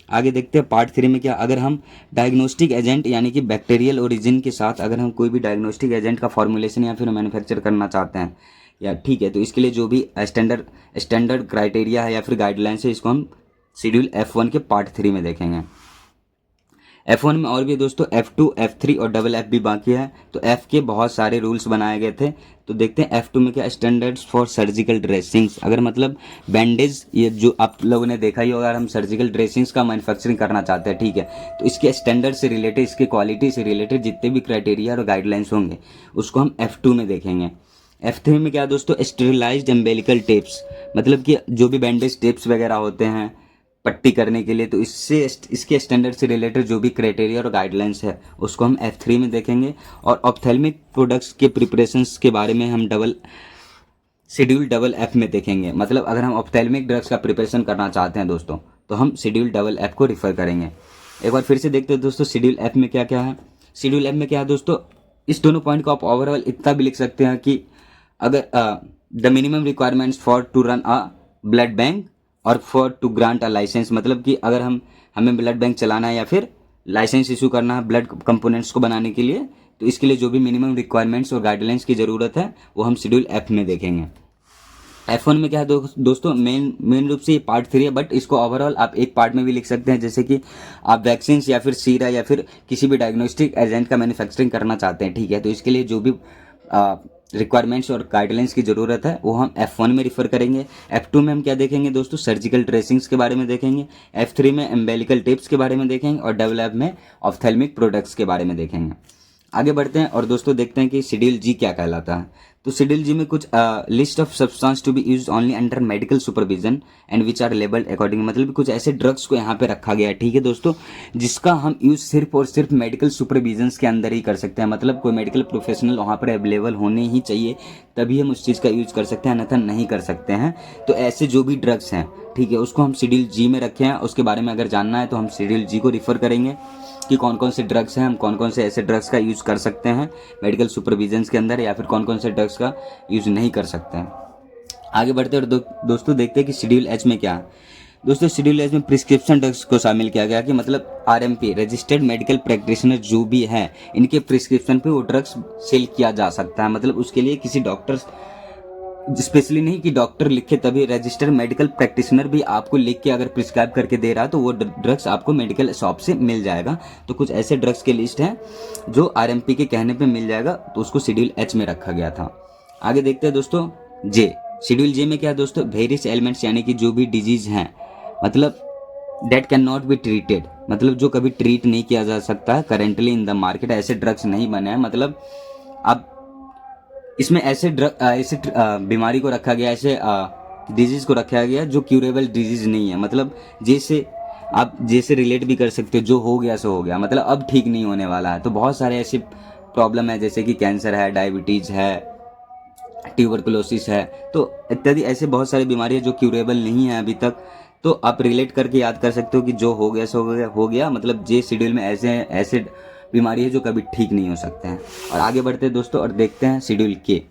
आगे देखते हैं पार्ट 3 में क्या, अगर हम डायग्नोस्टिक एजेंट यानी कि बैक्टीरियल ओरिजिन के साथ अगर हम कोई भी डायग्नोस्टिक एजेंट का फॉर्मुलेशन या फिर मैन्युफैक्चर करना चाहते हैं, या ठीक है, तो इसके लिए जो भी स्टैंडर्ड क्राइटेरिया है या फिर गाइडलाइंस है, इसको हम शेड्यूल F1 के पार्ट 3 में देखेंगे। F1 में और भी दोस्तों F2, F3 और डबल F भी बाकी है। तो F के बहुत सारे रूल्स बनाए गए थे। तो देखते हैं F2 में क्या, स्टैंडर्ड्स फॉर सर्जिकल ड्रेसिंग्स। अगर मतलब बैंडेज, ये जो आप लोगों ने देखा ही होगा, अगर हम सर्जिकल ड्रेसिंग्स का मैन्युफैक्चरिंग करना चाहते हैं, ठीक है, तो इसके स्टैंडर्ड से रिलेटेड, इसके क्वालिटी से रिलेटेड जितने भी क्राइटेरिया और गाइडलाइंस होंगे, उसको हम F2 में देखेंगे। F3 में क्या दोस्तों, स्टेरिलाइज्ड एम्बेलिकल टेप्स। मतलब कि जो भी बैंडेज टेप्स वगैरह होते हैं पट्टी करने के लिए, तो इसके स्टैंडर्ड से रिलेटेड जो भी क्राइटेरिया और गाइडलाइंस है, उसको हम F3 में देखेंगे। और ऑप्थेल्मिक प्रोडक्ट्स के प्रिपरेशंस के बारे में हम शेड्यूल डबल F में देखेंगे। मतलब अगर हम ऑप्थेल्मिक ड्रग्स का प्रिपरेशन करना चाहते हैं दोस्तों, तो हम शेड्यूल डबल F को रिफ़र करेंगे। एक बार फिर से देखते हैं दोस्तों शेड्यूल F में क्या क्या है। शेड्यूल F में क्या है दोस्तों, इस दोनों पॉइंट को आप ओवरऑल इतना भी लिख सकते हैं कि अगर the minimum requirements for to run a blood bank और for to grant a licence. मतलब कि अगर हमें ब्लड बैंक चलाना है या फिर लाइसेंस इशू करना है ब्लड कंपोनेंट्स को बनाने के लिए, तो इसके लिए जो भी मिनिमम रिक्वायरमेंट्स और गाइडलाइंस की ज़रूरत है, वो हम शेड्यूल F में देखेंगे। F1 में क्या है दोस्तों, मेन रूप से ये पार्ट 3 है, बट इसको ओवरऑल आप एक पार्ट में भी लिख सकते हैं। जैसे कि आप वैक्सीन या फिर सीरा या फिर किसी भी डायग्नोस्टिक एजेंट का मैन्युफैक्चरिंग करना चाहते हैं, ठीक है, तो इसके लिए जो भी रिक्वायरमेंट्स और गाइडलाइंस की ज़रूरत है, वो हम F1 में रिफ़र करेंगे। F2 में हम क्या देखेंगे दोस्तों, सर्जिकल ड्रेसिंग्स के बारे में देखेंगे। F3 में एम्बेलिकल टिप्स के बारे में देखेंगे और डबल F में ऑप्थेल्मिक प्रोडक्ट्स के बारे में देखेंगे। आगे बढ़ते हैं और दोस्तों देखते हैं कि शेड्यूल जी क्या कहलाता है। तो शेड्यूल जी में कुछ list of substance to be used only under medical supervision and which are labelled according. मतलब कुछ ऐसे ड्रग्स को यहाँ पे रखा गया है, ठीक है दोस्तों, जिसका हम यूज़ सिर्फ और सिर्फ मेडिकल सुपरविजन के अंदर ही कर सकते हैं। मतलब कोई मेडिकल प्रोफेशनल वहाँ पर अवेलेबल होने ही चाहिए, तभी हम उस चीज़ का यूज़ कर सकते हैं, अन्यथा नहीं कर सकते हैं। तो ऐसे जो भी ड्रग्स हैं, ठीक है, उसको हम शेड्यूल जी में रखे हैं। उसके बारे में अगर जानना है तो हम शेड्यूल जी को रिफ़र करेंगे कि कौन कौन से ड्रग्स हैं, हम कौन कौन से ऐसे ड्रग्स का यूज़ कर सकते हैं मेडिकल सुपरविजन के अंदर, या फिर कौन कौन से ड्रग्स का यूज़ नहीं कर सकते हैं। आगे बढ़ते हैं और दोस्तों देखते हैं कि शेड्यूल एच में क्या है। दोस्तों शेड्यूल एच में प्रिस्क्रिप्शन ड्रग्स को शामिल किया गया कि मतलब RMP रजिस्टर्ड मेडिकल प्रैक्टिशनर जो भी है, इनके प्रिस्क्रिप्शन पे वो ड्रग्स सेल किया जा सकता है। मतलब उसके लिए किसी डॉक्टर स्पेशली नहीं कि डॉक्टर लिखे तभी, रजिस्टर्ड मेडिकल प्रैक्टिशनर भी आपको लिख के अगर प्रिस्क्राइब करके दे रहा है तो वो ड्रग्स आपको मेडिकल शॉप से मिल जाएगा। तो कुछ ऐसे ड्रग्स के लिस्ट हैं जो RMP के कहने पे मिल जाएगा, तो उसको शेड्यूल एच में रखा गया था। आगे देखते हैं दोस्तों जे। शेड्यूल जे में क्या है दोस्तों, वेरियस एलिमेंट्स यानी कि जो भी डिजीज हैं, मतलब date can not be treated, मतलब जो कभी ट्रीट नहीं किया जा सकता करेंटली इन द मार्केट, ऐसे ड्रग्स नहीं बने हैं। मतलब अब इसमें ऐसे बीमारी को रखा गया, ऐसे डिजीज को रखा गया जो क्यूरेबल डिजीज नहीं है। मतलब जैसे रिलेट भी कर सकते हो, जो हो गया सो हो गया, मतलब अब ठीक नहीं होने वाला है। तो बहुत सारे ऐसे प्रॉब्लम है जैसे कि कैंसर है, डायबिटीज़ है, ट्यूबरकुलोसिस है, तो इत्यादि ऐसे बहुत सारी बीमारियां जो क्यूरेबल नहीं है अभी तक। तो आप रिलेट करके याद कर सकते हो कि जो हो गया सो हो गया, मतलब जे शेड्यूल में ऐसे बीमारी है जो कभी ठीक नहीं हो सकते हैं। और आगे बढ़ते हैं दोस्तों और देखते हैं शेड्यूल के।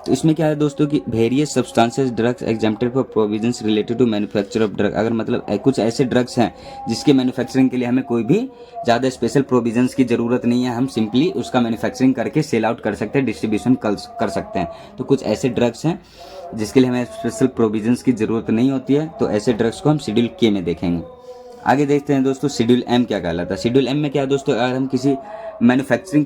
तो इसमें क्या है दोस्तों कि various substances drugs exempted for provisions related to manufacture of drug. अगर मतलब कुछ ऐसे ड्रग्स हैं जिसके मैन्युफैक्चरिंग के लिए हमें कोई भी ज़्यादा स्पेशल प्रोविजंस की ज़रूरत नहीं है, हम सिंपली उसका मैन्युफैक्चरिंग करके सेल आउट कर सकते हैं, डिस्ट्रीब्यूशन कर सकते हैं। तो कुछ ऐसे ड्रग्स हैं जिसके लिए हमें स्पेशल प्रोविजंस की ज़रूरत नहीं होती है, तो ऐसे ड्रग्स को हम शेड्यूल के में देखेंगे। आगे देखते हैं दोस्तों शेड्यूल एम क्या कहलाता है। शेड्यूल एम में क्या है दोस्तों, अगर हम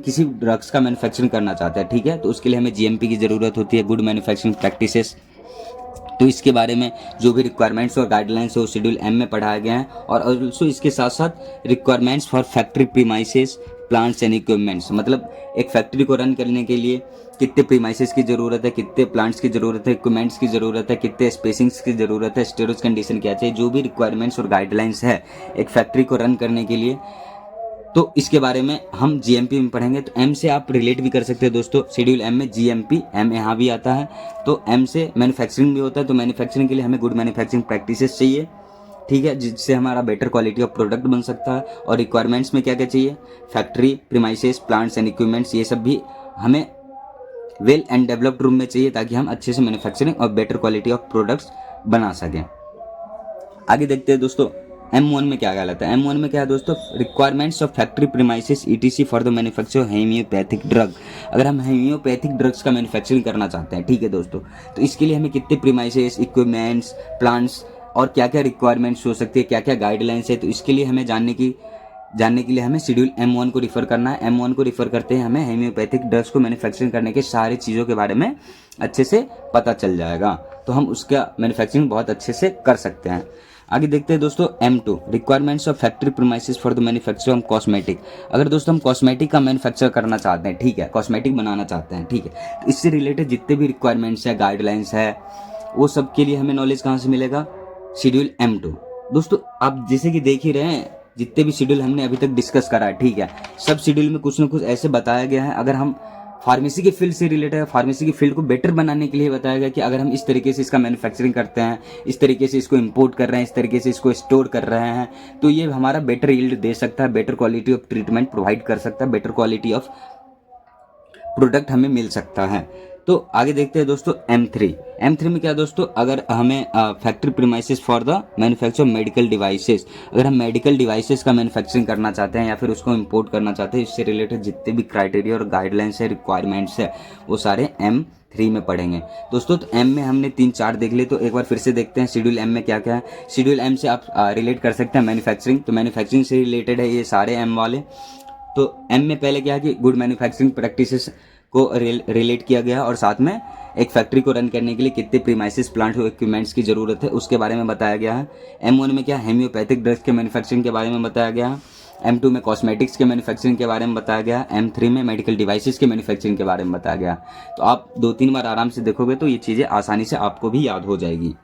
किसी ड्रग्स का मैन्युफैक्चरिंग करना चाहते हैं, ठीक है, तो उसके लिए हमें जीएमपी की ज़रूरत होती है, गुड मैन्युफैक्चरिंग प्रैक्टिसेस। तो इसके बारे में जो भी रिक्वायरमेंट्स और गाइडलाइंस है वो शेड्यूल एम में पढ़ाया गया है। और ऑल्सो इसके साथ साथ requirements for factory premises plants and equipments, मतलब एक फैक्ट्री को रन करने के लिए कितने प्रीमाइसेस की ज़रूरत है, कितने प्लांट्स की ज़रूरत है, इक्विपमेंट्स की ज़रूरत है, कितने स्पेसिंग्स की ज़रूरत है, स्टोरेज कंडीशन क्या चाहिए, जो भी रिक्वायरमेंट्स और गाइडलाइंस है एक फैक्ट्री को रन करने के लिए, तो इसके बारे में हम जीएमपी में पढ़ेंगे। तो एम से आप रिलेट भी कर सकते हैं दोस्तों, शेड्यूल एम में जीएमपी एम यहाँ भी आता है। तो एम से मैन्युफैक्चरिंग भी होता है, तो मैन्युफैक्चरिंग के लिए हमें गुड मैन्युफैक्चरिंग प्रैक्टिसेस चाहिए, ठीक है, जिससे हमारा बेटर क्वालिटी ऑफ प्रोडक्ट बन सकता है। और रिक्वायरमेंट्स में क्या क्या चाहिए, factory premises plants and equipments, ये सब भी हमें वेल एंड डेवलप्ड रूम में चाहिए ताकि हम अच्छे से मैन्युफैक्चरिंग और बेटर क्वालिटी ऑफ प्रोडक्ट्स बना सकें। आगे देखते हैं दोस्तों M1 में क्या कहलाता है। M1 में क्या है दोस्तों, requirements of factory premises ETC for the manufacture homeopathic drug. अगर हम होम्योपैथिक ड्रग्स का मैन्युफैक्चरिंग करना चाहते हैं, ठीक है दोस्तों, तो इसके लिए हमें कितने प्रीमाइसेस, इक्विपमेंट्स, प्लांट्स और क्या क्या रिक्वायरमेंट्स हो सकती है, क्या क्या गाइडलाइंस है, तो इसके लिए हमें जानने के लिए हमें शेड्यूल M1 को रिफ़र करना है। M1 को रिफ़र करते हैं हमें होम्योपैथिक ड्रग्स को मैन्युफैक्चरिंग करने के सारी चीज़ों के बारे में अच्छे से पता चल जाएगा, तो हम उसका मैन्युफैक्चरिंग बहुत अच्छे से कर सकते हैं। आगे देखते हैं दोस्तों M2, requirements of factory premises for the manufacture of cosmetic. अगर दोस्तों हम कॉस्मेटिक का मैन्युफैक्चर करना चाहते हैं, ठीक है, कॉस्मेटिक बनाना चाहते हैं, ठीक है, तो इससे रिलेटेड जितने भी रिक्वायरमेंट्स है, गाइडलाइंस है, वो सब के लिए हमें नॉलेज कहाँ से मिलेगा, शेड्यूल M2। दोस्तों आप जैसे कि देख ही रहे हैं, जितने भी शेड्यूल हमने अभी तक डिस्कस करा है, ठीक है, सब शेड्यूल में कुछ ना कुछ ऐसे बताया गया है। अगर हम फार्मेसी के फील्ड से रिलेटेड है, फार्मेसी की फील्ड को बेटर बनाने के लिए बताया गया कि अगर हम इस तरीके से इसका मैन्युफैक्चरिंग करते हैं, इस तरीके से इसको इंपोर्ट कर रहे हैं, इस तरीके से इसको स्टोर कर रहे हैं, तो ये हमारा बेटर यील्ड दे सकता है, better quality of treatment provide कर सकता है, बेटर क्वालिटी ऑफ प्रोडक्ट हमें मिल सकता है। तो आगे देखते हैं दोस्तों M3 में क्या दोस्तों, अगर हमें factory premises for the manufacture medical devices, अगर हम मेडिकल डिवाइसेस का मैन्युफैक्चरिंग करना चाहते हैं या फिर उसको इंपोर्ट करना चाहते हैं, इससे रिलेटेड जितने भी क्राइटेरिया और गाइडलाइंस है, रिक्वायरमेंट्स है, वो सारे M3 में पढ़ेंगे दोस्तों। तो M में हमने 3-4 देख लिए, तो एक बार फिर से देखते हैं शेड्यूल M में क्या क्या है। शेड्यूल M से आप रिलेट कर सकते हैं मैन्युफैक्चरिंग, तो मैन्युफैक्चरिंग से रिलेटेड है ये सारे M वाले। तो M में पहले क्या है कि गुड मैन्युफैक्चरिंग प्रैक्टिसेस को रिलेट किया गया और साथ में एक फैक्ट्री को रन करने के लिए कितने प्रीमाइसेस, प्लांट और इक्विपमेंट्स की ज़रूरत है उसके बारे में बताया गया है। M1 में क्या होम्योपैथिक ड्रग्स के मैन्युफैक्चरिंग के बारे में बताया गया है। M2 में कॉस्मेटिक्स के मैन्युफैक्चरिंग के बारे में बताया गया। M3 में मेडिकल डिवाइसेस के मैन्युफैक्चरिंग के बारे में बताया गया। तो आप 2-3 बार आराम से देखोगे तो ये चीज़ें आसानी से आपको भी याद हो जाएगी।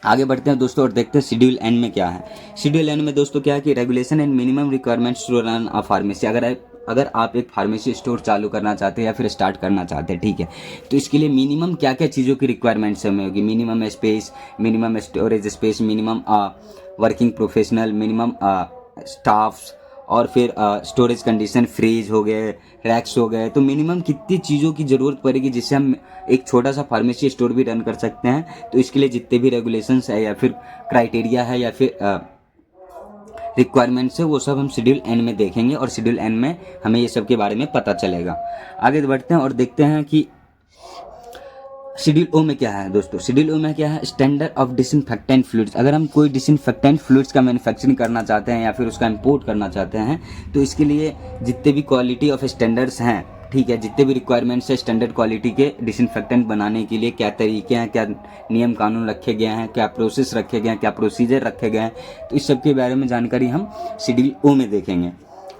आगे बढ़ते हैं दोस्तों और देखते हैं शेड्यूल एन में क्या है। शेड्यूल एन में दोस्तों क्या है कि regulation and minimum requirements to run a pharmacy. अगर आप एक फार्मेसी स्टोर चालू करना चाहते हैं या फिर स्टार्ट करना चाहते हैं, ठीक है, तो इसके लिए मिनिमम क्या क्या चीज़ों की रिक्वायरमेंट्स हमें होगी। Minimum space, minimum storage space, minimum working professional, minimum staffs, और फिर स्टोरेज कंडीशन, फ्रीज हो गए, रैक्स हो गए। तो मिनिमम कितनी चीज़ों की ज़रूरत पड़ेगी जिससे हम एक छोटा सा फार्मेसी स्टोर भी रन कर सकते हैं। तो इसके लिए जितने भी रेगुलेशंस है या फिर क्राइटेरिया है या फिर रिक्वायरमेंट्स है, वो सब हम शेड्यूल एन में देखेंगे और शेड्यूल एन में हमें ये सब के बारे में पता चलेगा। आगे बढ़ते हैं और देखते हैं कि शेड्यूल ओ में क्या है दोस्तों। शेड्यूल ओ में क्या है, स्टैंडर्ड ऑफ डिसइंफेक्टेंट फ्लूइड्स। अगर हम कोई डिसइंफेक्टेंट फ्लूइड्स का मैन्युफैक्चरिंग करना चाहते हैं या फिर उसका इंपोर्ट करना चाहते हैं, तो इसके लिए जितने भी क्वालिटी ऑफ स्टैंडर्ड्स हैं, ठीक है, जितने भी रिक्वायरमेंट्स है स्टैंडर्ड क्वालिटी के डिसइंफेक्टेंट बनाने के लिए, क्या तरीके हैं, क्या नियम कानून रखे गए हैं, क्या प्रोसेस रखे गए हैं, क्या प्रोसीजर रखे गए हैं, तो इस सब के बारे में जानकारी हम शेड्यूल ओ में देखेंगे।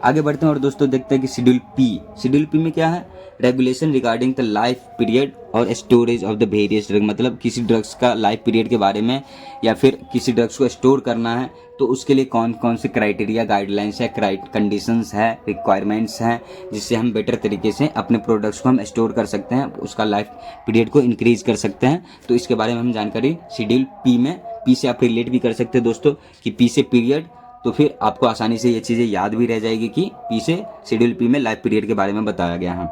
आगे बढ़ते हैं और दोस्तों देखते हैं कि शेड्यूल पी। शेड्यूल पी में क्या है, regulation regarding the life period और storage of the various drug. मतलब किसी ड्रग्स का लाइफ पीरियड के बारे में या फिर किसी ड्रग्स को स्टोर करना है तो उसके लिए कौन कौन से क्राइटेरिया, गाइडलाइंस है, कंडीशंस है, रिक्वायरमेंट्स हैं, जिससे हम बेटर तरीके से अपने प्रोडक्ट्स को हम स्टोर कर सकते हैं, उसका लाइफ पीरियड को इंक्रीज कर सकते हैं। तो इसके बारे में हम जानकारी शेड्यूल पी में, पी से आप रिलेट भी कर सकते हैं दोस्तों कि पी से पीरियड, तो फिर आपको आसानी से ये चीज़ें याद भी रह जाएगी कि पी से शेड्यूल पी में लाइफ पीरियड के बारे में बताया गया है।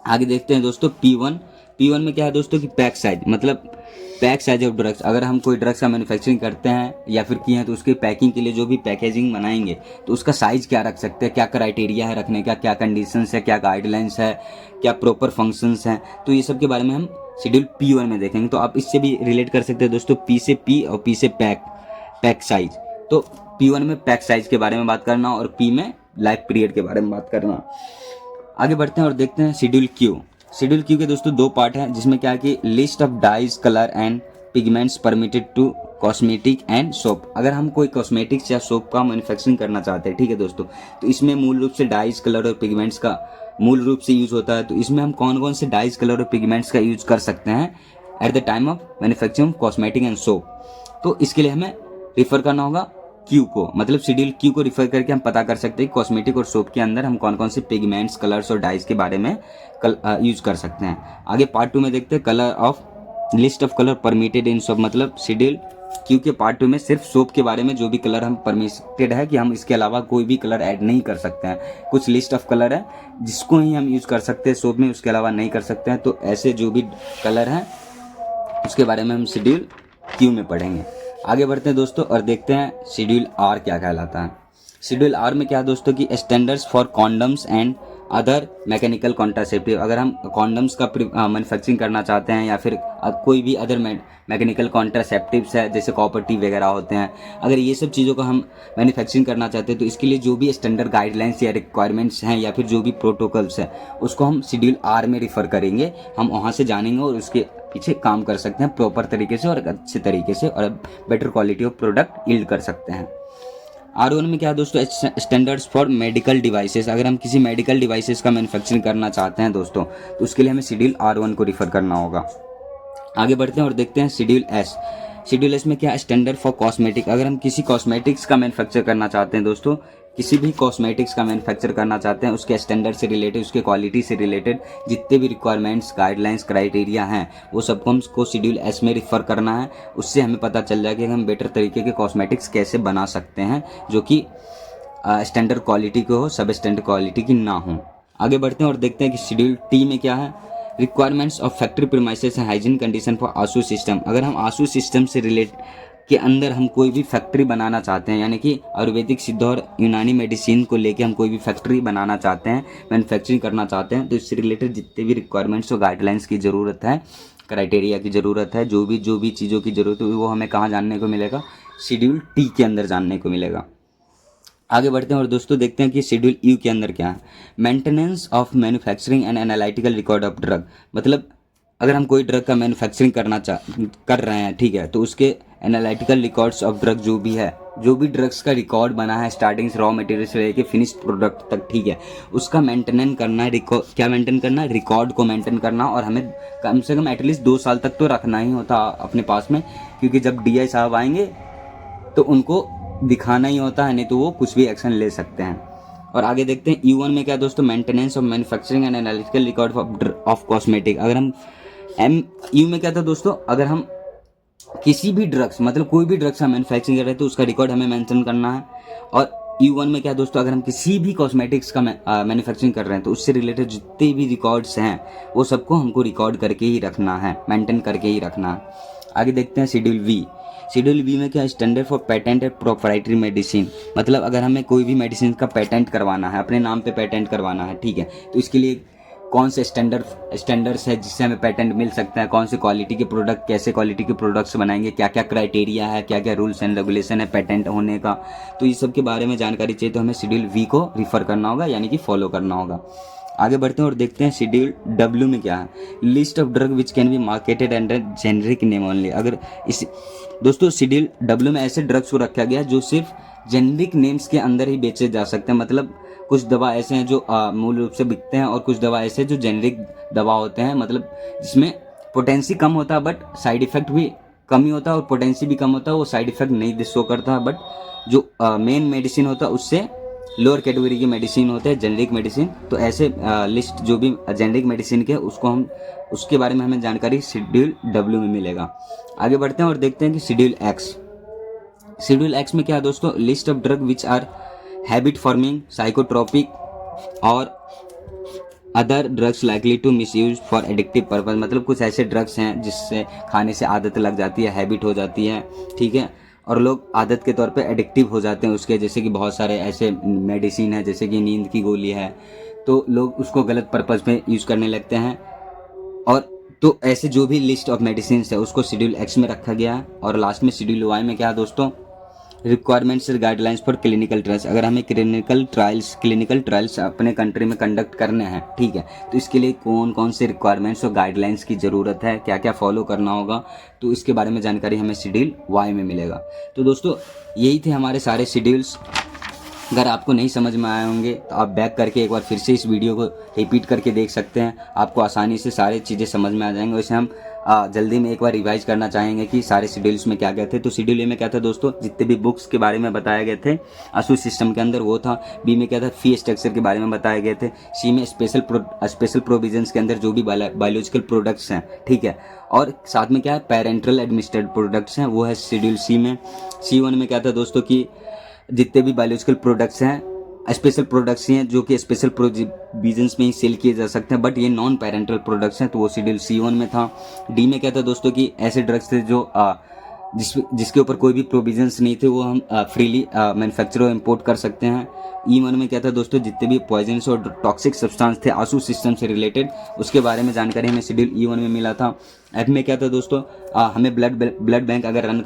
आगे देखते हैं दोस्तों P1 P1 में क्या है दोस्तों कि पैक साइज, मतलब पैक साइज ऑफ ड्रग्स। अगर हम कोई ड्रग्स का मैन्युफैक्चरिंग करते हैं या फिर किए हैं तो उसकी पैकिंग के लिए जो भी पैकेजिंग बनाएंगे तो उसका साइज़ क्या रख सकते हैं, क्या क्राइटेरिया है रखने का, क्या कंडीशंस है, क्या गाइडलाइंस है, क्या प्रॉपर फंक्शंस हैं, तो ये सब के बारे में हम शेड्यूल P1 में देखेंगे। तो आप इससे भी रिलेट कर सकते हैं दोस्तों, P से P और P से पैक साइज। तो P1 में पैक साइज के बारे में बात करना और P में लाइफ पीरियड के बारे में बात करना। आगे बढ़ते हैं और देखते हैं शेड्यूल Q। शेड्यूल Q के दोस्तों 2 पार्ट हैं, जिसमें क्या है कि list of dyes, colour and pigments permitted to cosmetic and soap. अगर हम कोई कॉस्मेटिक्स या सोप का मैन्युफैक्चरिंग करना चाहते हैं, ठीक है दोस्तों, तो इसमें मूल रूप से डाइज, कलर और पिगमेंट्स का मूल रूप से यूज़ होता है। तो इसमें हम कौन कौन से डाइज, कलर और पिगमेंट्स का यूज़ कर सकते हैं at the time of manufacturing cosmetic and soap, तो इसके लिए हमें रिफर करना होगा Q को, मतलब शेड्यूल Q को रिफर करके हम पता कर सकते हैं कि कॉस्मेटिक और सोप के अंदर हम कौन कौन से पिगमेंट्स, कलर्स और डाइज के बारे में यूज कर सकते हैं। आगे पार्ट 2 में देखते हैं colour of list of colour permitted in soap, मतलब शेड्यूल Q के पार्ट 2 में सिर्फ सोप के बारे में जो भी कलर हम परमिटेड है कि हम इसके अलावा कोई भी कलर ऐड नहीं कर सकते हैं। कुछ लिस्ट ऑफ कलर है जिसको ही हम यूज कर सकते हैं सोप में, उसके अलावा नहीं कर सकते हैं। तो ऐसे जो भी कलर हैं उसके बारे में हम शेड्यूल Q में पढ़ेंगे। आगे बढ़ते हैं दोस्तों और देखते हैं शेड्यूल R क्या कहलाता है। शेड्यूल R में क्या है दोस्तों कि standards for condoms and other mechanical contraceptive. अगर हम कॉन्डम्स का मैन्युफैक्चरिंग करना चाहते हैं या फिर कोई भी अदर मैकेनिकल कॉन्ट्रासेप्टिव्स है जैसे कॉपर टी वगैरह होते हैं, अगर ये सब चीज़ों का हम मैन्युफैक्चरिंग करना चाहते हैं तो इसके लिए जो भी स्टैंडर्ड गाइडलाइंस या रिक्वायरमेंट्स हैं या फिर जो भी प्रोटोकॉल्स हैं उसको हम शेड्यूल R में रिफ़र करेंगे। हम वहाँ से जानेंगे और उसके पीछे काम कर सकते हैं प्रॉपर तरीके से और अच्छे तरीके से और better quality of product yield कर सकते हैं। R1 में क्या है दोस्तों स्टैंडर्ड्स फॉर मेडिकल डिवाइसेस। अगर हम किसी मेडिकल डिवाइसेस का मैन्युफैक्चरिंग करना चाहते हैं दोस्तों तो उसके लिए हमें शेड्यूल R1 को रिफ़र करना होगा। आगे बढ़ते हैं और देखते हैं शेड्यूल S। शेड्यूल S में क्या है स्टैंडर्ड फॉर कॉस्मेटिक। अगर हम किसी कॉस्मेटिक्स का मैन्युफैक्चर करना चाहते हैं दोस्तों, किसी भी कॉस्मेटिक्स का मैन्युफैक्चर करना चाहते हैं, उसके स्टैंडर्ड से रिलेटेड, उसके क्वालिटी से रिलेटेड जितने भी रिक्वायरमेंट्स, गाइडलाइंस, क्राइटेरिया हैं वो सबको हमको शेड्यूल S में रिफ़र करना है। उससे हमें पता चल जाएगा कि हम बेटर तरीके के कॉस्मेटिक्स कैसे बना सकते हैं जो कि स्टैंडर्ड क्वालिटी के हो, सब स्टैंडर्ड क्वालिटी की ना हो। आगे बढ़ते हैं और देखते हैं कि शेड्यूल T में क्या है requirements of factory premises and hygiene condition for Ashu system. अगर हम आशु सिस्टम से रिलेट के अंदर हम कोई भी फैक्ट्री बनाना चाहते हैं, यानी कि आयुर्वेदिक, सिद्ध और यूनानी मेडिसिन को लेके हम कोई भी फैक्ट्री बनाना चाहते हैं, मैन्युफैक्चरिंग करना चाहते हैं, तो इससे रिलेटेड जितने भी रिक्वायरमेंट्स और गाइडलाइंस की ज़रूरत है, क्राइटेरिया की ज़रूरत है, जो भी चीज़ों की ज़रूरत है वो हमें कहाँ जानने को मिलेगा, शेड्यूल T के अंदर जानने को मिलेगा। आगे बढ़ते हैं और दोस्तों देखते हैं कि शेड्यूल U के अंदर क्या है maintenance of manufacturing and analytical record of drug. मतलब अगर हम कोई ड्रग का मैन्युफैक्चरिंग कर रहे हैं, ठीक है, तो उसके एनालिटिकल रिकॉर्ड्स ऑफ ड्रग जो भी है, जो भी ड्रग्स का रिकॉर्ड बना है स्टार्टिंग से रॉ मटेरियल से लेके फिनिश्ड प्रोडक्ट तक, ठीक है, उसका मेंटेन करना है। क्या मेंटेन करना है? रिकॉर्ड को मेंटेन करना। और हमें कम से कम एटलीस्ट 2 साल तक तो रखना ही होता अपने पास में, क्योंकि जब DI साहब आएंगे तो उनको दिखाना ही होता है, नहीं तो वो कुछ भी एक्शन ले सकते हैं। और आगे देखते हैं U1 में क्या दोस्तों maintenance of manufacturing and analytical record of cosmetic. अगर हम U में क्या था दोस्तों, अगर हम किसी भी ड्रग्स, मतलब कोई भी ड्रग्स का मैन्युफैक्चरिंग कर रहे हैं तो उसका रिकॉर्ड हमें मेंशन करना है। और U1 में क्या दोस्तों, अगर हम किसी भी कॉस्मेटिक्स का मैन्युफैक्चरिंग कर रहे हैं तो उससे रिलेटेड जितने भी रिकॉर्ड्स हैं वो सबको हमको रिकॉर्ड करके ही रखना है, मेंटेन करके ही रखना है। आगे देखते हैं शेड्यूल V। शेड्यूल V में क्या standard for patent and proprietary medicine. मतलब अगर हमें कोई भी मेडिसिन का पेटेंट करवाना है, अपने नाम पे पेटेंट करवाना है, ठीक है, तो इसके लिए कौन से स्टैंडर्ड्स है जिससे हमें पेटेंट मिल सकता है, कौन से क्वालिटी के प्रोडक्ट, कैसे क्वालिटी के प्रोडक्ट्स बनाएंगे, क्या क्या क्राइटेरिया है, क्या क्या रूल्स एंड रेगुलेशन है पेटेंट होने का, तो ये सब के बारे में जानकारी चाहिए तो हमें शेड्यूल V को रिफ़र करना होगा, यानी कि फॉलो करना होगा। आगे बढ़ते हैं और देखते हैं शेड्यूल W में क्या है list of drug which can be marketed under generic name only. अगर इस दोस्तों शेड्यूल W में ऐसे ड्रग्स को रखा गया जो सिर्फ जेनरिक नेम्स के अंदर ही बेचे जा सकते हैं। मतलब कुछ दवा ऐसे हैं जो मूल रूप से बिकते हैं और कुछ दवा ऐसे हैं जो जेनरिक दवा होते हैं, मतलब जिसमें पोटेंसी कम होता है बट साइड इफेक्ट भी कम ही होता है, और पोटेंसी भी कम होता है, वो साइड इफेक्ट नहीं शो करता, बट जो मेन मेडिसिन होता है उससे लोअर कैटेगरी की मेडिसिन होते हैं जेनरिक मेडिसिन। तो ऐसे लिस्ट जो भी जेनरिक मेडिसिन के उसको हम उसके बारे में हमें जानकारी शेड्यूल W में मिलेगा। आगे बढ़ते हैं और देखते हैं कि शेड्यूल X। शेड्यूल X में क्या है दोस्तों list of drug which are habit forming, psychotropic और other drugs likely to misuse for addictive purpose, मतलब कुछ ऐसे ड्रग्स हैं जिससे खाने से आदत लग जाती है, हैबिट हो जाती है, ठीक है, और लोग आदत के तौर पे एडिक्टिव हो जाते हैं उसके। जैसे कि बहुत सारे ऐसे मेडिसिन है, जैसे कि नींद की गोली है, तो लोग उसको गलत पर्पज़ में यूज़ करने लगते हैं। और तो ऐसे जो भी लिस्ट ऑफ मेडिसिन है उसको शेड्यूल एक्स में रखा गया है। और लास्ट में शेड्यूल वाई में क्या है दोस्तों, requirements guidelines for clinical trials. अगर हमें क्लिनिकल ट्रायल्स अपने कंट्री में कंडक्ट करने हैं, ठीक है, तो इसके लिए कौन कौन से रिक्वायरमेंट्स और गाइडलाइंस की ज़रूरत है, क्या क्या फॉलो करना होगा, तो इसके बारे में जानकारी हमें शेड्यूल वाई में मिलेगा। तो दोस्तों यही थे हमारे सारे शेड्यूल्स। अगर आपको नहीं समझ में आए होंगे तो आप बैक करके एक बार फिर से इस वीडियो को रिपीट करके देख सकते हैं, आपको आसानी से सारी चीज़ें समझ में आ जाएंगे। वैसे हम जल्दी में एक बार रिवाइज करना चाहेंगे कि सारे शेड्यूल्स में क्या क्या थे। तो शेड्यूल ए में क्या था दोस्तों, जितने भी बुक्स के बारे में बताए गए थे ASUS सिस्टम के अंदर वो था। बी में क्या था, फी स्ट्रक्चर के बारे में बताए गए थे। सी में स्पेशल प्रोविजंस के अंदर जो भी बायोलॉजिकल प्रोडक्ट्स हैं, ठीक है, और साथ में क्या है, पेरेंटल एडमिनिस्ट्रेटेड प्रोडक्ट्स हैं, वो है शेड्यूल सी में। C1 में क्या था दोस्तों कि जितने भी बायोलॉजिकल प्रोडक्ट्स हैं, स्पेशल प्रोडक्ट्स ही हैं जो कि स्पेशल प्रोविजंस में ही सेल किए जा सकते हैं, बट ये नॉन पेरेंटल प्रोडक्ट्स हैं, तो वो शेड्यूल C1 में था। डी में क्या था दोस्तों कि ऐसे ड्रग्स थे जो जिसके ऊपर कोई भी प्रोविजंस नहीं थे, वो हम फ्रीली मैन्युफैक्चर और इम्पोर्ट कर सकते हैं। E1 में क्या था दोस्तों, जितने भी पॉइजनस और टॉक्सिक सब्सटेंस थे ASUS सिस्टम से रिलेटेड, उसके बारे में जानकारी हमें शेड्यूल E1 में मिला था। F में क्या था दोस्तों, हमें ब्लड बैंक अगर रन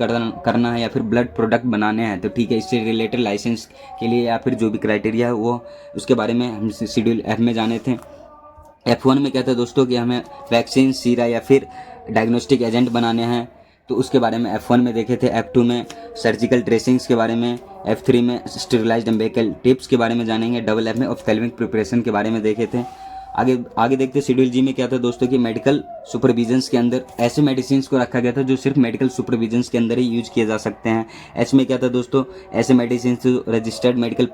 करना है या फिर ब्लड प्रोडक्ट बनाने हैं, तो ठीक है, इससे रिलेटेड लाइसेंस के लिए या फिर जो भी क्राइटेरिया है वो उसके बारे में हम शेड्यूल F में जाने थे। F1 में क्या था दोस्तों कि हमें वैक्सीन, सीरा या फिर डायग्नोस्टिक एजेंट बनाने हैं, तो उसके बारे में F1 में देखे थे। F2 में सर्जिकल ट्रेसिंग्स के बारे में, F3 में स्टेरिलाइज्ड अम्बिलिकल टिप्स के बारे में जानेंगे, डबल F में ऑप्थेल्मिक प्रिपरेशन के बारे में देखे थे। आगे देखते शेड्यूल जी में क्या था दोस्तों कि मेडिकल सुपरविजन्स के अंदर ऐसे मेडिसिन को रखा गया था जो सिर्फ मेडिकल सुपरविजन्स के अंदर ही यूज किए जा सकते हैं। एच में क्या था दोस्तों, ऐसे मेडिसिन जो रजिस्टर्ड मेडिकल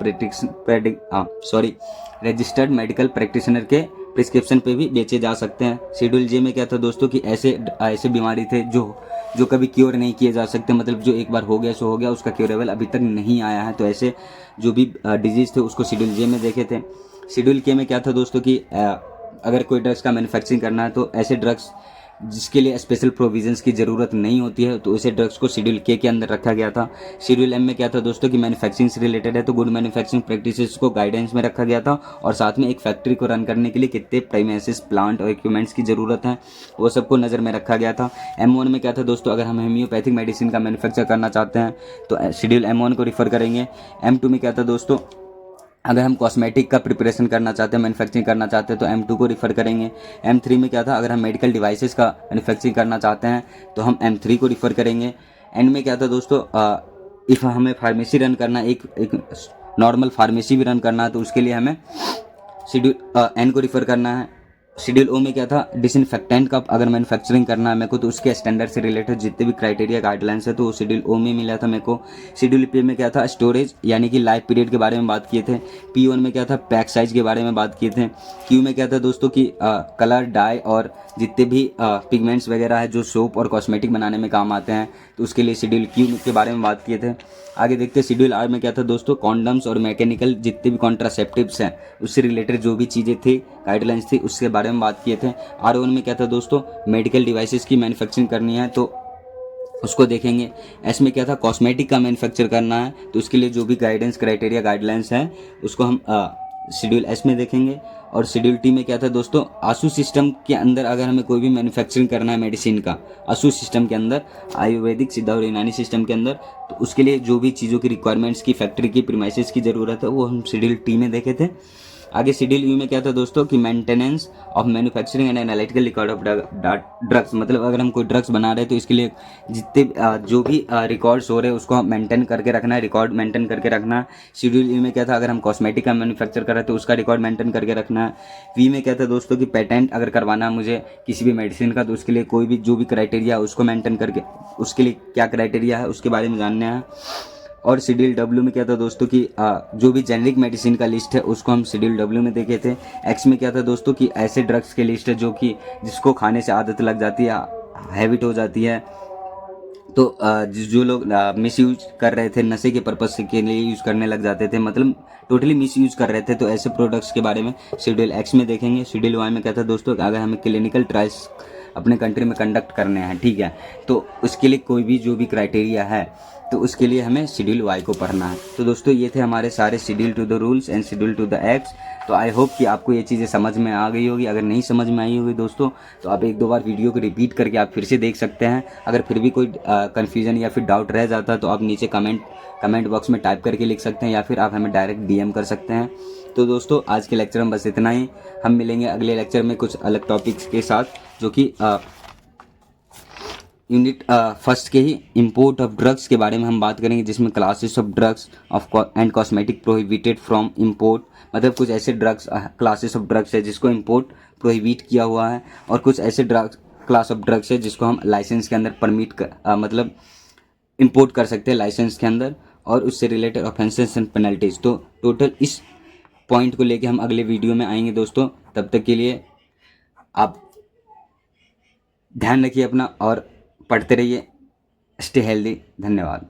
प्रैक्टिशनर के प्रिस्क्रिप्शन पे भी बेचे जा सकते हैं। शेड्यूल जे में क्या था दोस्तों कि ऐसे बीमारी थे जो कभी क्योर नहीं किए जा सकते, मतलब जो एक बार हो गया सो हो गया, उसका क्योरेबल अभी तक नहीं आया है, तो ऐसे जो भी डिजीज़ थे उसको शेड्यूल जे में देखे थे। शेड्यूल के में क्या था दोस्तों कि अगर कोई ड्रग्स का मैन्युफैक्चरिंग करना है तो ऐसे ड्रग्स जिसके लिए स्पेशल प्रोविजंस की ज़रूरत नहीं होती है, तो ऐसे ड्रग्स को शेड्यूल के अंदर रखा गया था। शेड्यूल एम में क्या था दोस्तों कि मैन्युफैक्चरिंग से रिलेटेड है, तो गुड मैन्युफैक्चरिंग प्रैक्टिसेस को गाइडेंस में रखा गया था, और साथ में एक फैक्ट्री को रन करने के लिए कितने प्रीमाइसेस प्लांट और इक्विपमेंट्स की ज़रूरत है वो सबको नज़र में रखा गया था। M1 में क्या था दोस्तों, अगर हम होम्योपैथिक मेडिसिन का मैन्युफैक्चर करना चाहते हैं तो शेड्यूल M1 को रिफ़र करेंगे। M2 में क्या था दोस्तों, अगर हम कॉस्मेटिक का प्रिपरेशन करना चाहते हैं, मैन्युफैक्चरिंग करना चाहते हैं तो M2 को रिफ़र करेंगे। M3 में क्या था, अगर हम मेडिकल डिवाइसेस का मैन्युफैक्चरिंग करना चाहते हैं तो हम M3 को रिफ़र करेंगे। एंड में क्या था दोस्तों, इफ़ हमें फार्मेसी रन करना, एक नॉर्मल फार्मेसी भी रन करना है, तो उसके लिए हमें शेड्यूल N को रिफ़र करना है। शेड्यूल ओ में क्या था, डिसइंफेक्टेंट का अगर मैन्युफैक्चरिंग करना है मेरे को, तो उसके स्टैंडर्ड से रिलेटेड जितने भी क्राइटेरिया गाइडलाइंस है तो वो शेड्यूल ओ में मिला था मेरे को। शेड्यूल पी में क्या था, स्टोरेज यानी कि लाइफ पीरियड के बारे में बात किए थे। P1 में क्या था, पैक साइज के बारे में बात किए थे। क्यू में क्या था दोस्तों कि कलर, डाई और जितने भी पिगमेंट्स वगैरह है जो सोप और कॉस्मेटिक बनाने में काम आते हैं, तो उसके लिए शेड्यूल क्यू के बारे में बात किए थे। आगे देखते हैं शेड्यूल आर में क्या था दोस्तों, कॉन्डम्स और मैकेनिकल जितने भी कॉन्ट्रासेप्टिव्स हैं उससे रिलेटेड जो भी चीज़ें थी, गाइडलाइंस थी, उसके बारे में बात किए थे। R1 में क्या था दोस्तों, मेडिकल डिवाइसेस की मैन्युफैक्चरिंग करनी है तो उसको देखेंगे। एस में क्या था, कॉस्मेटिक का मैन्युफैक्चर करना है तो उसके लिए जो भी गाइडेंस क्राइटेरिया गाइडलाइंस हैं उसको हम शेड्यूल एस में देखेंगे। और शेड्यूल टी में क्या था दोस्तों, ASUS सिस्टम के अंदर अगर हमें कोई भी मैन्युफैक्चरिंग करना है मेडिसिन का ASUS सिस्टम के अंदर, आयुर्वेदिक, सिद्धा और यूनानी सिस्टम के अंदर, तो उसके लिए जो भी चीज़ों की रिक्वायरमेंट्स की, फैक्ट्री की प्रीमाइसेस की ज़रूरत है वो हम शेड्यूल टी में देखे थे। आगे शेड्यूल यू में क्या था दोस्तों कि maintenance of manufacturing and analytical record of drugs, मतलब अगर हम कोई ड्रग्स बना रहे हैं तो इसके लिए जितने जो भी रिकॉर्ड्स हो रहे हैं उसको मेंटेन करके रखना है, रिकॉर्ड मेंटेन करके रखना है। शेड्यूल यू में क्या था, अगर हम कॉस्मेटिक का मैन्युफैक्चर कर रहे हैं तो उसका रिकॉर्ड मेंटेन करके रखना है। वी में क्या था दोस्तों कि पेटेंट अगर करवाना है मुझे किसी भी मेडिसिन का, तो उसके लिए कोई भी जो भी क्राइटेरिया है उसको मेंटेन करके, उसके लिए क्या क्राइटेरिया है उसके बारे में जानना है। और शेड्यूल डब्ल्यू में क्या था दोस्तों कि जो भी जेनरिक मेडिसिन का लिस्ट है उसको हम शेड्यूल डब्ल्यू में देखे थे। एक्स में क्या था दोस्तों कि ऐसे ड्रग्स की लिस्ट है जो कि जिसको खाने से आदत लग जाती है, हैबिट हो जाती है, तो जो लोग मिस यूज कर रहे थे, नशे के पर्पज के लिए यूज़ करने लग जाते थे, मतलब टोटली मिस यूज कर रहे थे, तो ऐसे प्रोडक्ट्स के बारे में शेड्यूल एक्स में देखेंगे। शेड्यूल वाई में कहता है दोस्तों कि अगर हमें क्लिनिकल ट्रायल्स अपने कंट्री में कंडक्ट करने हैं, ठीक है, तो उसके लिए कोई भी जो भी क्राइटेरिया है, तो उसके लिए हमें शेड्यूल वाई को पढ़ना है। तो दोस्तों ये थे हमारे सारे schedule to the rules and schedule to the acts. तो आई होप कि आपको ये चीज़ें समझ में आ गई होगी। अगर नहीं समझ में आई होगी दोस्तों, तो आप एक दो बार वीडियो को रिपीट करके आप फिर से देख सकते हैं। अगर फिर भी कोई कन्फ्यूजन या फिर डाउट रह जाता है तो आप नीचे कमेंट बॉक्स में टाइप करके लिख सकते हैं, या फिर आप हमें डायरेक्ट डीएम कर सकते हैं। तो दोस्तों आज के लेक्चर में बस इतना ही। हम मिलेंगे अगले लेक्चर में कुछ अलग टॉपिक्स के साथ, जो कि यूनिट फर्स्ट के ही इंपोर्ट ऑफ ड्रग्स के बारे में हम बात करेंगे, जिसमें classes of drugs of and cosmetic prohibited from import, मतलब कुछ ऐसे ड्रग्स क्लासेस ऑफ ड्रग्स है जिसको इंपोर्ट प्रोहिबिट किया हुआ है, और कुछ ऐसे ड्रग्स क्लास ऑफ ड्रग्स है जिसको हम लाइसेंस के अंदर मतलब इंपोर्ट कर सकते हैं लाइसेंस के अंदर, और उससे रिलेटेड ऑफेंसेस एंड पेनल्टीज। तो टोटल इस पॉइंट को लेके हम अगले वीडियो में आएंगे दोस्तों। तब तक के लिए आप ध्यान रखिए अपना और पढ़ते रहिए। Stay healthy. धन्यवाद।